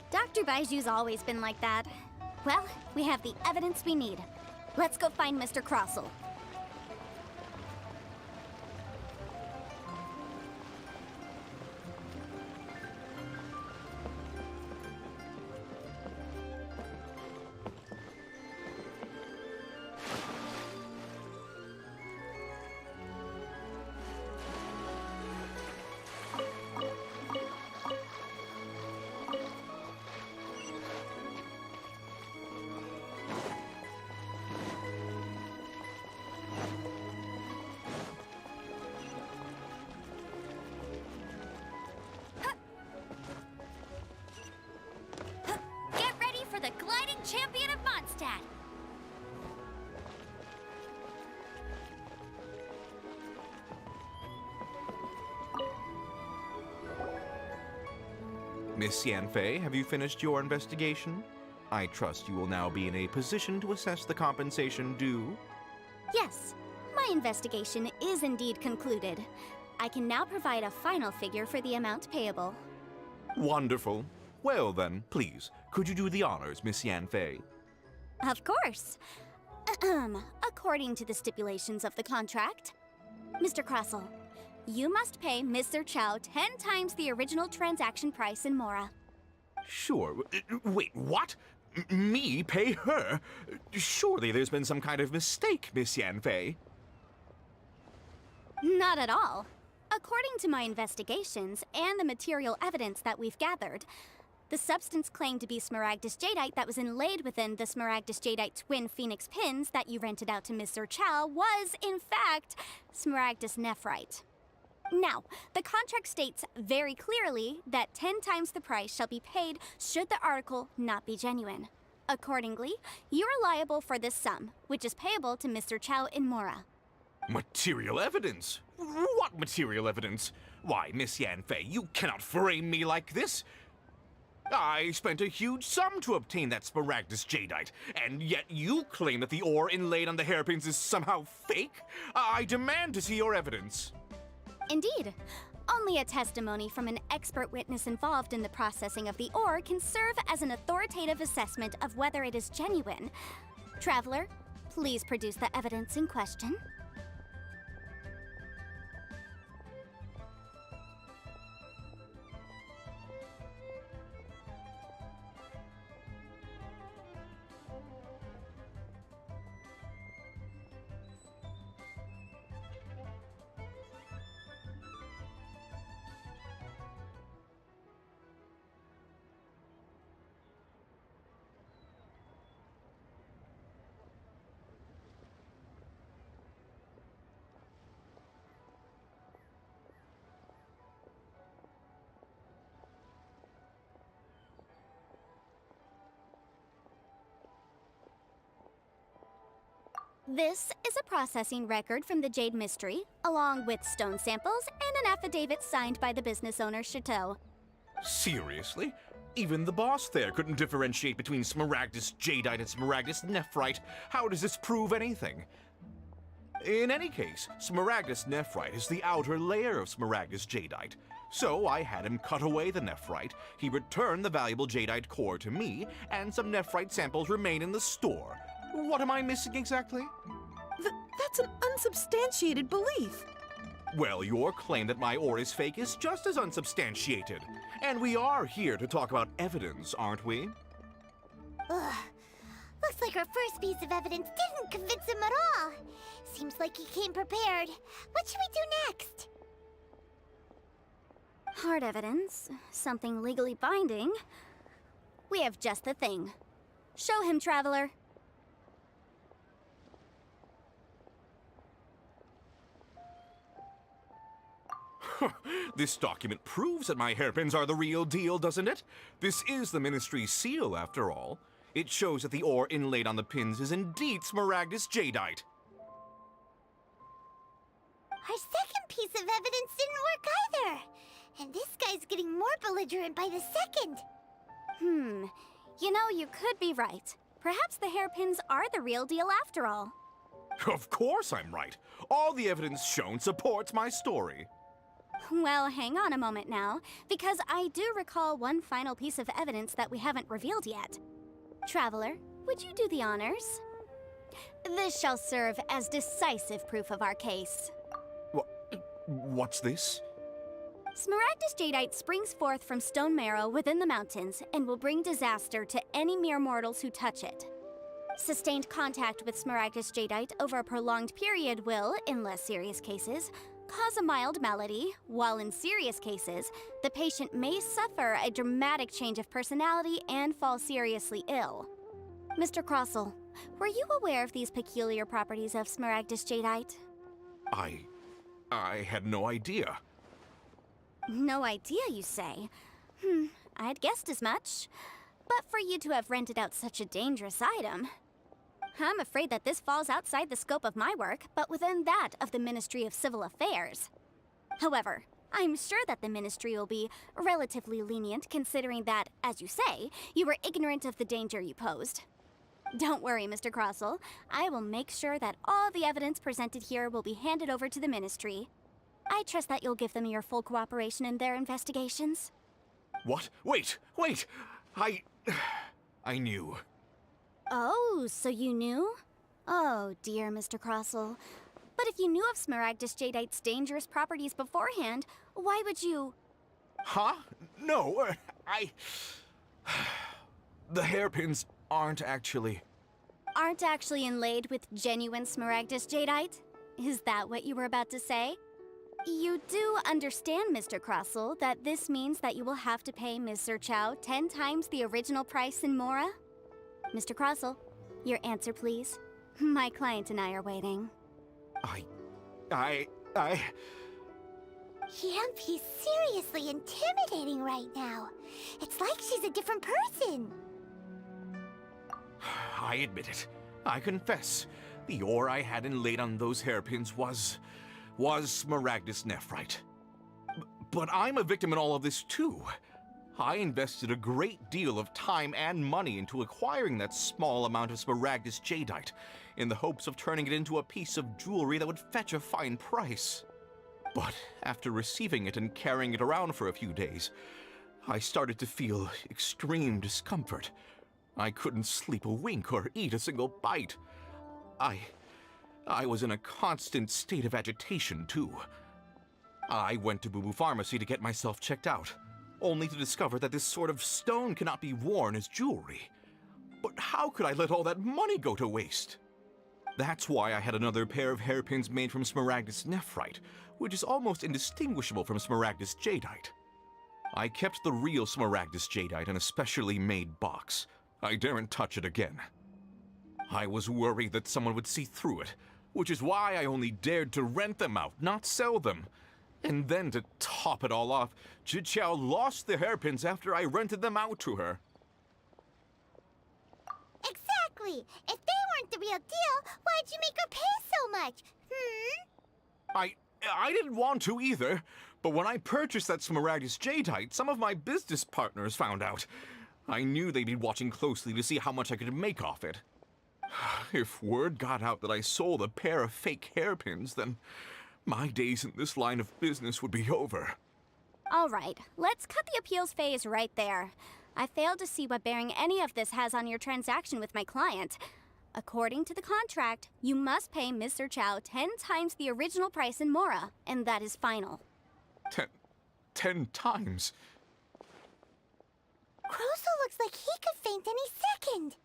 Dr. Baiju's always been like that. Well, we have the evidence we need. Let's go find Mr. Crossell. Get ready for the gliding champion of Mondstadt! Miss Yanfei, have you finished your investigation? I trust you will now be in a position to assess the compensation due. Yes, my investigation is indeed concluded. I can now provide a final figure for the amount payable. Wonderful. Well then, please, could you do the honors, Miss Yanfei? Of course. According to the stipulations of the contract, Mr. Crossell, you must pay Mr. Chow 10 times the original transaction price in Mora. Sure. Wait, what? Me pay her? Surely there's been some kind of mistake, Miss Yanfei. Not at all. According to my investigations and the material evidence that we've gathered, the substance claimed to be Smaragdus jadeite that was inlaid within the Smaragdus jadeite twin phoenix pins that you rented out to Mr. Chow was, in fact, Smaragdus nephrite. Now, the contract states very clearly that 10 times the price shall be paid should the article not be genuine. Accordingly, you are liable for this sum, which is payable to Mr. Chow in Mora. Material evidence? What material evidence? Why, Miss Yanfei, you cannot frame me like this. I spent a huge sum to obtain that Smaragdus jadeite, and yet you claim that the ore inlaid on the hairpins is somehow fake? I demand to see your evidence. Indeed. Only a testimony from an expert witness involved in the processing of the ore can serve as an authoritative assessment of whether it is genuine. Traveler, please produce the evidence in question. This is a processing record from the Jade Mystery, along with stone samples and an affidavit signed by the business owner, Chateau. Seriously? Even the boss there couldn't differentiate between Smaragdus Jadeite and Smaragdus Nephrite. How does this prove anything? In any case, Smaragdus Nephrite is the outer layer of Smaragdus Jadeite. So I had him cut away the Nephrite, he returned the valuable Jadeite core to me, and some Nephrite samples remain in the store. What am I missing exactly? That's an unsubstantiated belief. Well, your claim that my ore is fake is just as unsubstantiated. And we are here to talk about evidence, aren't we? Ugh. Looks like our first piece of evidence didn't convince him at all. Seems like he came prepared. What should we do next? Hard evidence, something legally binding. We have just the thing. Show him, Traveler. This document proves that my hairpins are the real deal, doesn't it? This is the Ministry's seal, after all. It shows that the ore inlaid on the pins is indeed Smaragdus Jadeite. Our second piece of evidence didn't work either. And this guy's getting more belligerent by the second. You know, you could be right. Perhaps the hairpins are the real deal after all. Of course I'm right. All the evidence shown supports my story. Well, hang on a moment now, because I do recall one final piece of evidence that we haven't revealed yet. Traveler, would you do the honors? This shall serve as decisive proof of our case. What's this? Smaragdus Jadeite springs forth from stone marrow within the mountains and will bring disaster to any mere mortals who touch it. Sustained contact with Smaragdus Jadeite over a prolonged period will, in less serious cases, cause a mild malady, while in serious cases, the patient may suffer a dramatic change of personality and fall seriously ill. Mr. Crossell, were you aware of these peculiar properties of Smaragdus Jadeite? I had no idea. No idea, you say? I'd guessed as much. But for you to have rented out such a dangerous item... I'm afraid that this falls outside the scope of my work, but within that of the Ministry of Civil Affairs. However, I'm sure that the Ministry will be relatively lenient considering that, as you say, you were ignorant of the danger you posed. Don't worry, Mr. Crossell. I will make sure that all the evidence presented here will be handed over to the Ministry. I trust that you'll give them your full cooperation in their investigations. What? Wait! I knew. Oh, so you knew? Oh, dear Mr. Crossell. But if you knew of Smaragdus Jadeite's dangerous properties beforehand, why would you... Huh? No, The hairpins aren't actually inlaid with genuine Smaragdus Jadeite? Is that what you were about to say? You do understand, Mr. Crossell, that this means that you will have to pay Ms. Zerchow 10 times the original price in Mora? Mr. Crossell, your answer, please. My client and I are waiting. Yamp, he's seriously intimidating right now. It's like she's a different person. I admit it. I confess. The ore I had inlaid on those hairpins was Smaragdus Nephrite. But I'm a victim in all of this too. I invested a great deal of time and money into acquiring that small amount of Smaragdus Jadeite, in the hopes of turning it into a piece of jewelry that would fetch a fine price. But after receiving it and carrying it around for a few days, I started to feel extreme discomfort. I couldn't sleep a wink or eat a single bite. I was in a constant state of agitation, too. I went to Boo Boo Pharmacy to get myself checked out, only to discover that this sort of stone cannot be worn as jewelry. But how could I let all that money go to waste? That's why I had another pair of hairpins made from Smaragdus Nephrite, which is almost indistinguishable from Smaragdus Jadeite. I kept the real Smaragdus Jadeite in a specially made box. I daren't touch it again. I was worried that someone would see through it, which is why I only dared to rent them out, not sell them. And then to top it all off, Zhiqiao lost the hairpins after I rented them out to her. Exactly! If they weren't the real deal, why'd you make her pay so much? I didn't want to either, but when I purchased that Smaragdus Jadeite, some of my business partners found out. I knew they'd be watching closely to see how much I could make off it. If word got out that I sold a pair of fake hairpins, then my days in this line of business would be over. All right, let's cut the appeals phase right there. I failed to see what bearing any of this has on your transaction with my client. According to the contract, you must pay Mr. Chow 10 times the original price in Mora, and that is final. 10 times? Crosel looks like he could faint any second.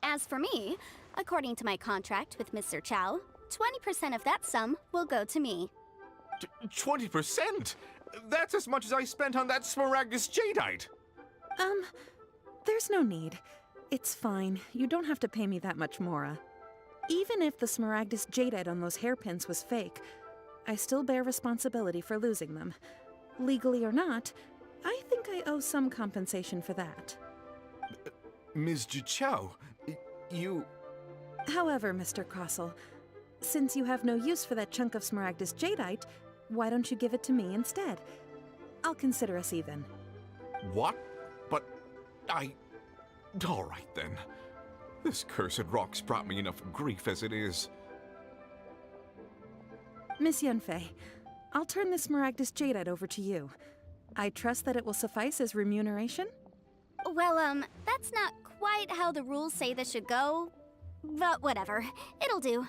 As for me, according to my contract with Mr. Chow, 20% of that sum will go to me. 20%? That's as much as I spent on that Smaragdus Jadeite. There's no need. It's fine. You don't have to pay me that much, Mora. Even if the Smaragdus Jadeite on those hairpins was fake, I still bear responsibility for losing them. Legally or not, I think I owe some compensation for that. Ms. Jichao, you... However, Mr. Crosel, since you have no use for that chunk of Smaragdus Jadeite, why don't you give it to me instead? I'll consider us even. What? But all right then. This cursed rock's brought me enough grief as it is. Miss Yunfei, I'll turn the Smaragdus Jadeite over to you. I trust that it will suffice as remuneration? Well, that's not quite how the rules say this should go. But whatever, it'll do.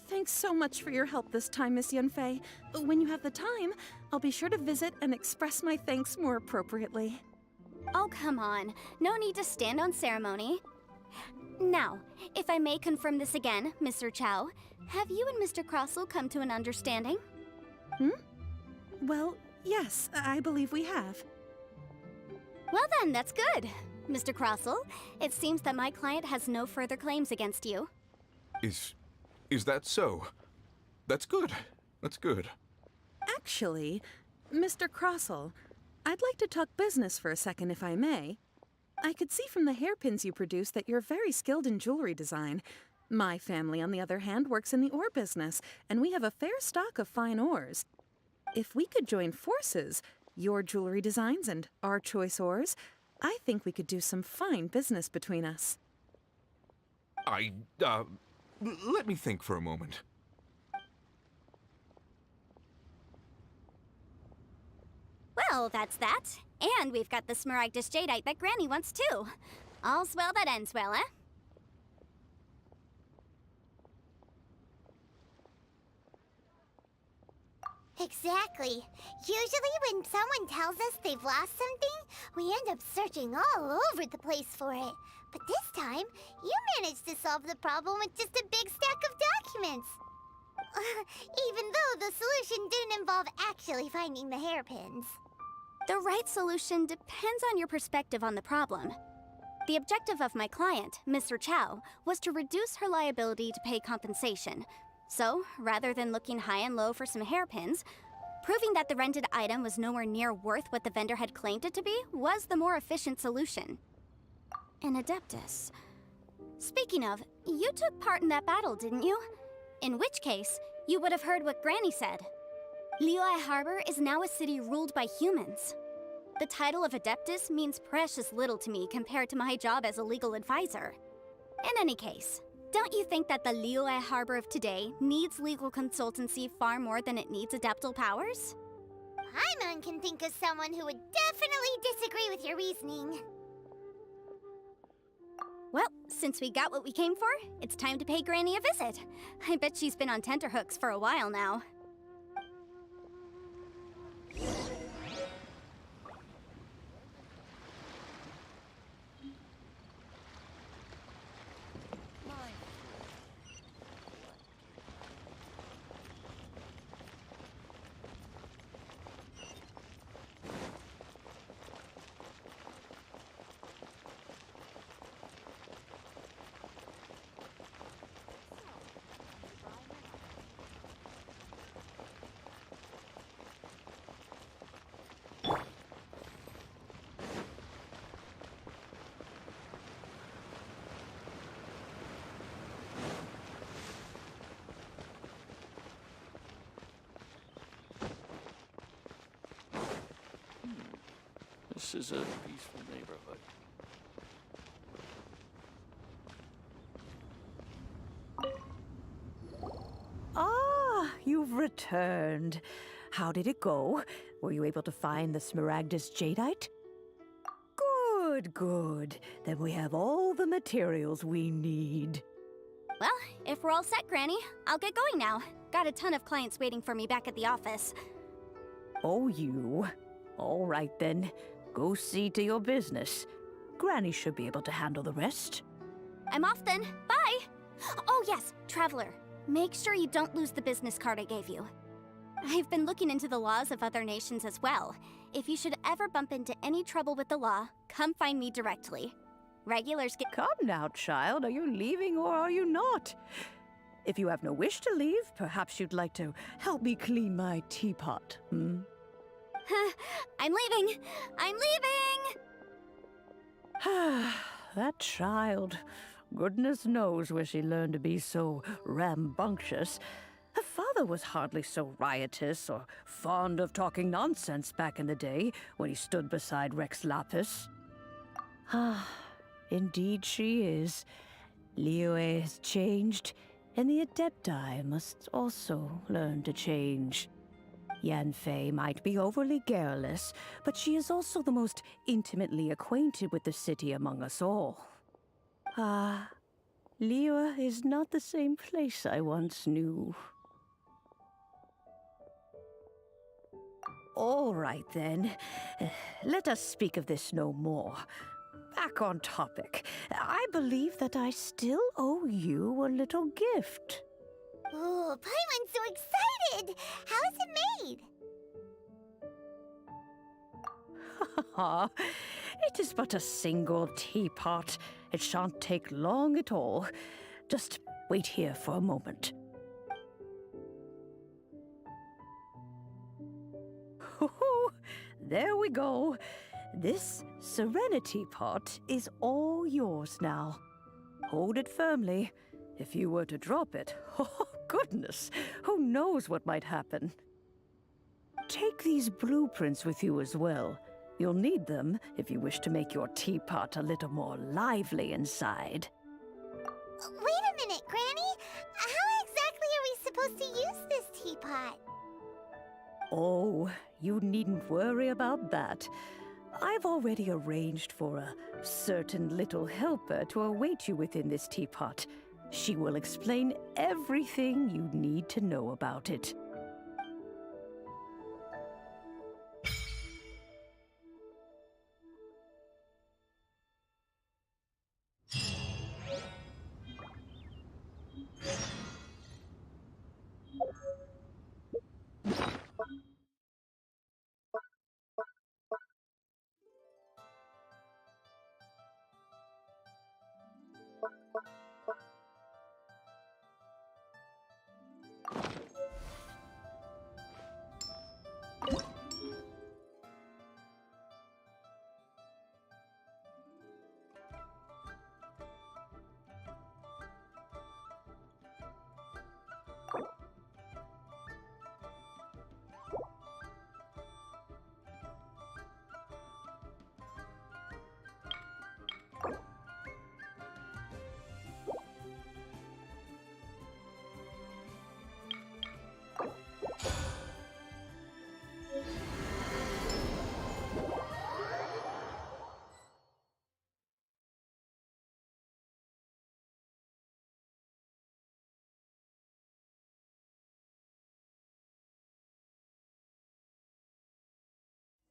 Thanks so much for your help this time, Miss Yunfei. When you have the time, I'll be sure to visit and express my thanks more appropriately. Oh, come on. No need to stand on ceremony. Now, if I may confirm this again, Mr. Chow, have you and Mr. Crosel come to an understanding? Well, yes, I believe we have. Well then, that's good. Mr. Crosel, it seems that my client has no further claims against you. Is that so? That's good. That's good. Actually, Mr. Crosel, I'd like to talk business for a second, if I may. I could see from the hairpins you produce that you're very skilled in jewelry design. My family, on the other hand, works in the ore business, and we have a fair stock of fine ores. If we could join forces, your jewelry designs and our choice ores, I think we could do some fine business between us. Let me think for a moment. Well, that's that. And we've got the Smaragdus Jadeite that Granny wants too. All's well that ends well, eh? Exactly. Usually when someone tells us they've lost something, we end up searching all over the place for it. But this time, you managed to solve the problem with just a big stack of documents. Even though the solution didn't involve actually finding the hairpins. The right solution depends on your perspective on the problem. The objective of my client, Mr. Chow, was to reduce her liability to pay compensation. So, rather than looking high and low for some hairpins, proving that the rented item was nowhere near worth what the vendor had claimed it to be was the more efficient solution. An Adeptus. Speaking of, you took part in that battle, didn't you? In which case, you would have heard what Granny said. Liyue Harbor is now a city ruled by humans. The title of Adeptus means precious little to me compared to my job as a legal advisor. In any case, don't you think that the Liyue Harbor of today needs legal consultancy far more than it needs adeptal powers? Paimon can think of someone who would definitely disagree with your reasoning. Well, since we got what we came for, it's time to pay Granny a visit. I bet she's been on tenterhooks for a while now. This is a peaceful neighborhood. Ah, you've returned. How did it go? Were you able to find the Smaragdus jadeite? Good, good. Then we have all the materials we need. Well, if we're all set, Granny, I'll get going now. Got a ton of clients waiting for me back at the office. Oh, you. All right then. Go see to your business. Granny should be able to handle the rest. I'm off then. Bye! Oh yes, Traveler. Make sure you don't lose the business card I gave you. I've been looking into the laws of other nations as well. If you should ever bump into any trouble with the law, come find me directly. Regulars get— Come now, child. Are you leaving or are you not? If you have no wish to leave, perhaps you'd like to help me clean my teapot, hmm? I'm leaving! I'm leaving! That child. Goodness knows where she learned to be so rambunctious. Her father was hardly so riotous or fond of talking nonsense back in the day when he stood beside Rex Lapis. Ah, indeed she is. Liyue has changed, and the Adepti must also learn to change. Yanfei might be overly garrulous, but she is also the most intimately acquainted with the city among us all. Ah, Liyue is not the same place I once knew. All right, then. Let us speak of this no more. Back on topic. I believe that I still owe you a little gift. Ooh, Paimon's so excited! How is it made? It is but a single teapot. It shan't take long at all. Just wait here for a moment. There we go. This Serenity pot is all yours now. Hold it firmly. If you were to drop it, oh goodness, who knows what might happen. Take these blueprints with you as well. You'll need them if you wish to make your teapot a little more lively inside. Wait a minute, Granny! How exactly are we supposed to use this teapot? Oh, you needn't worry about that. I've already arranged for a certain little helper to await you within this teapot. She will explain everything you need to know about it.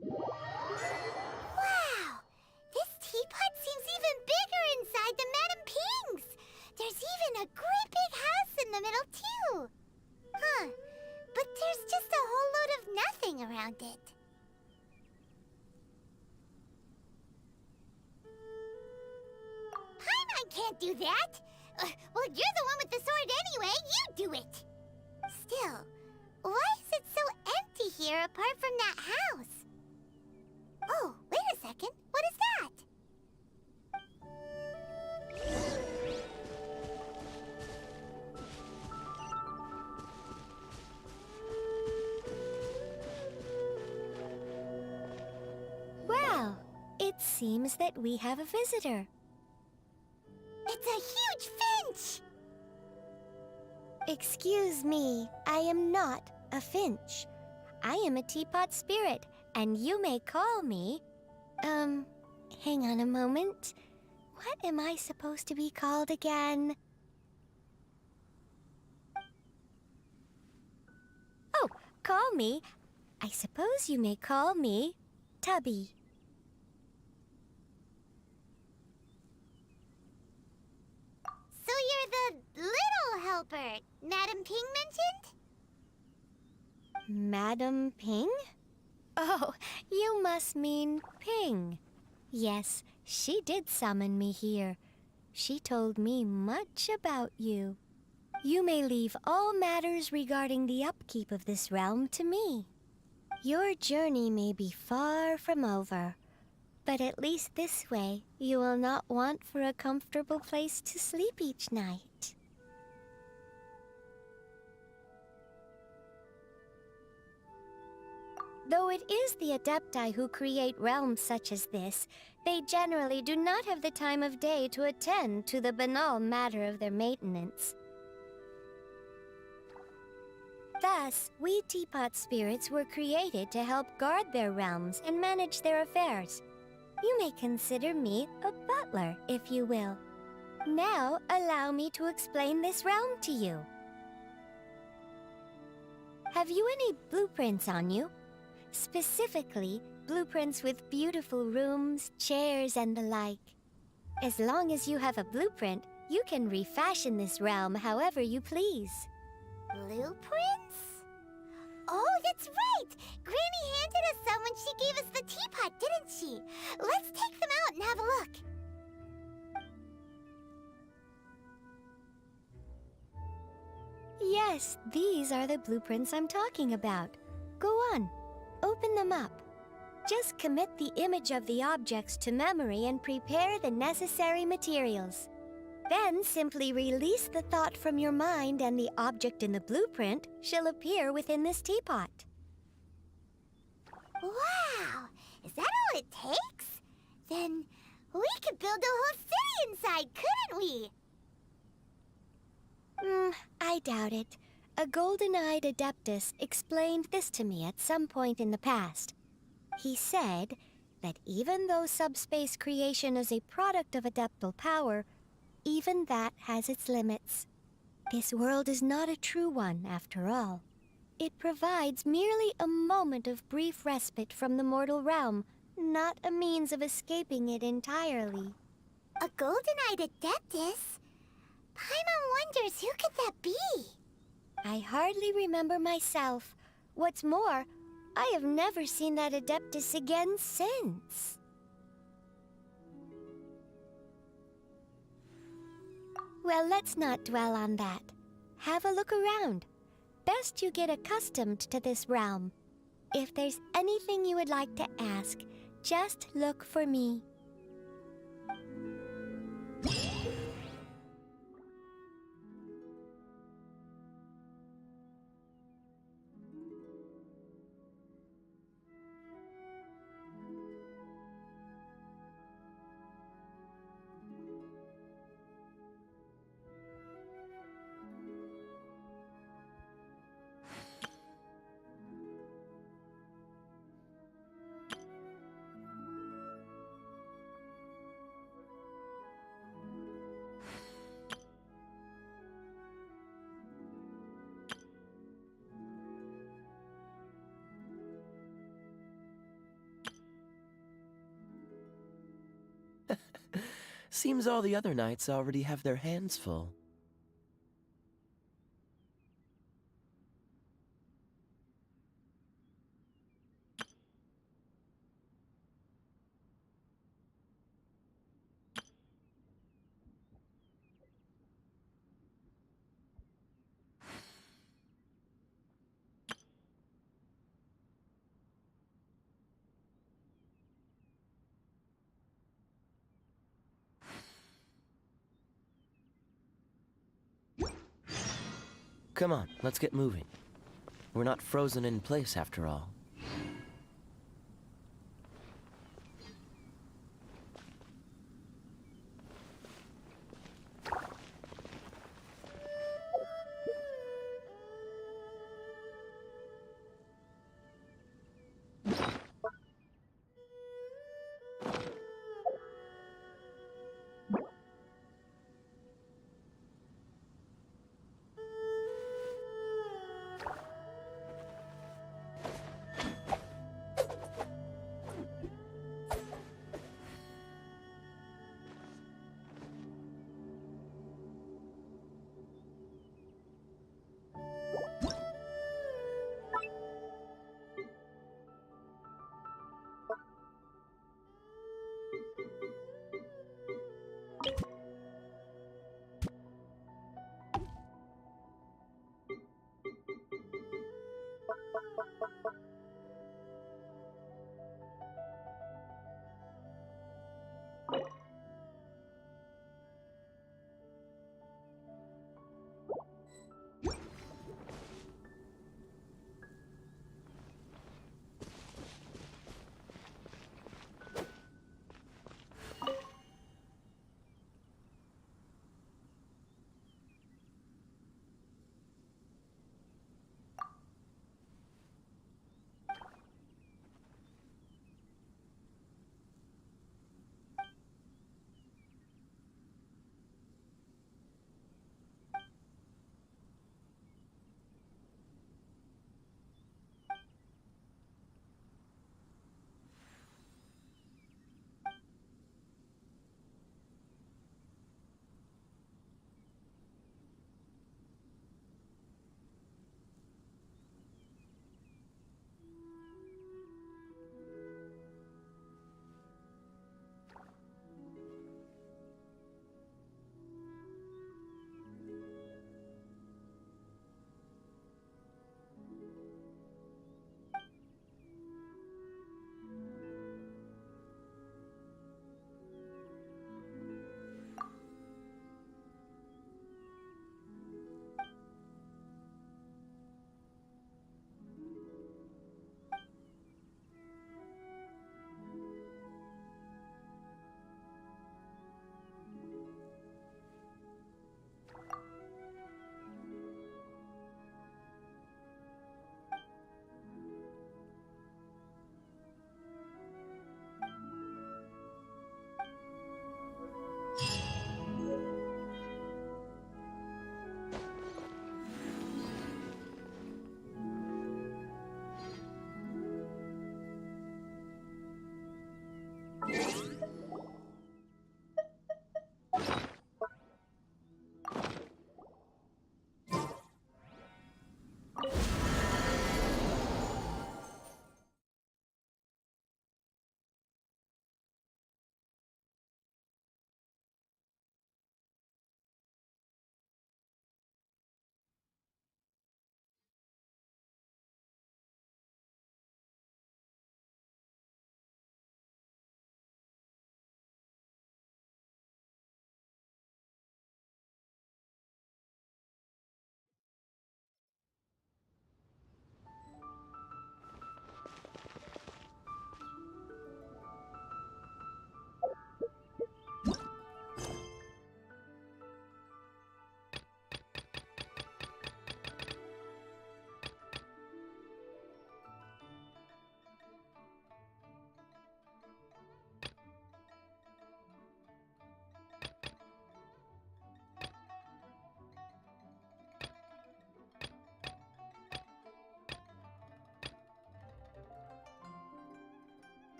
Wow! This teapot seems even bigger inside than Madame Ping's! There's even a great big house in the middle, too! Huh. But there's just a whole load of nothing around it. Paimon can't do that! Well, you're the one with the sword anyway, you do it! Still, why is it so empty here apart from that house? Oh, wait a second. What is that? Well, seems that we have a visitor. It's a huge finch! Excuse me, I am not a finch. I am a teapot spirit, and you may call me... hang on a moment. What am I supposed to be called again? Oh, call me. I suppose you may call me Tubby. So you're the little helper Madam Ping mentioned? Madam Ping? Oh, you must mean Ping. Yes, she did summon me here. She told me much about you. You may leave all matters regarding the upkeep of this realm to me. Your journey may be far from over, but at least this way you will not want for a comfortable place to sleep each night. Though it is the Adepti who create realms such as this, they generally do not have the time of day to attend to the banal matter of their maintenance. Thus, we teapot spirits were created to help guard their realms and manage their affairs. You may consider me a butler, if you will. Now, allow me to explain this realm to you. Have you any blueprints on you? Specifically, blueprints with beautiful rooms, chairs, and the like. As long as you have a blueprint, you can refashion this realm however you please. Blueprints? Oh, that's right! Granny handed us some when she gave us the teapot, didn't she? Let's take them out and have a look. Yes, these are the blueprints I'm talking about. Go on, open them up. Just commit the image of the objects to memory and prepare the necessary materials. Then simply release the thought from your mind and the object in the blueprint shall appear within this teapot. Wow! Is that all it takes? Then we could build a whole city inside, couldn't we? I doubt it. A golden-eyed adeptus explained this to me at some point in the past. He said that even though subspace creation is a product of adeptal power, even that has its limits. This world is not a true one, after all. It provides merely a moment of brief respite from the mortal realm, not a means of escaping it entirely. A golden-eyed adeptus? Paimon wonders who could that be? I hardly remember myself. What's more, I have never seen that adeptus again since. Well, let's not dwell on that. Have a look around. Best you get accustomed to this realm. If there's anything you would like to ask, just look for me. Seems all the other knights already have their hands full. Come on, let's get moving. We're not frozen in place after all. you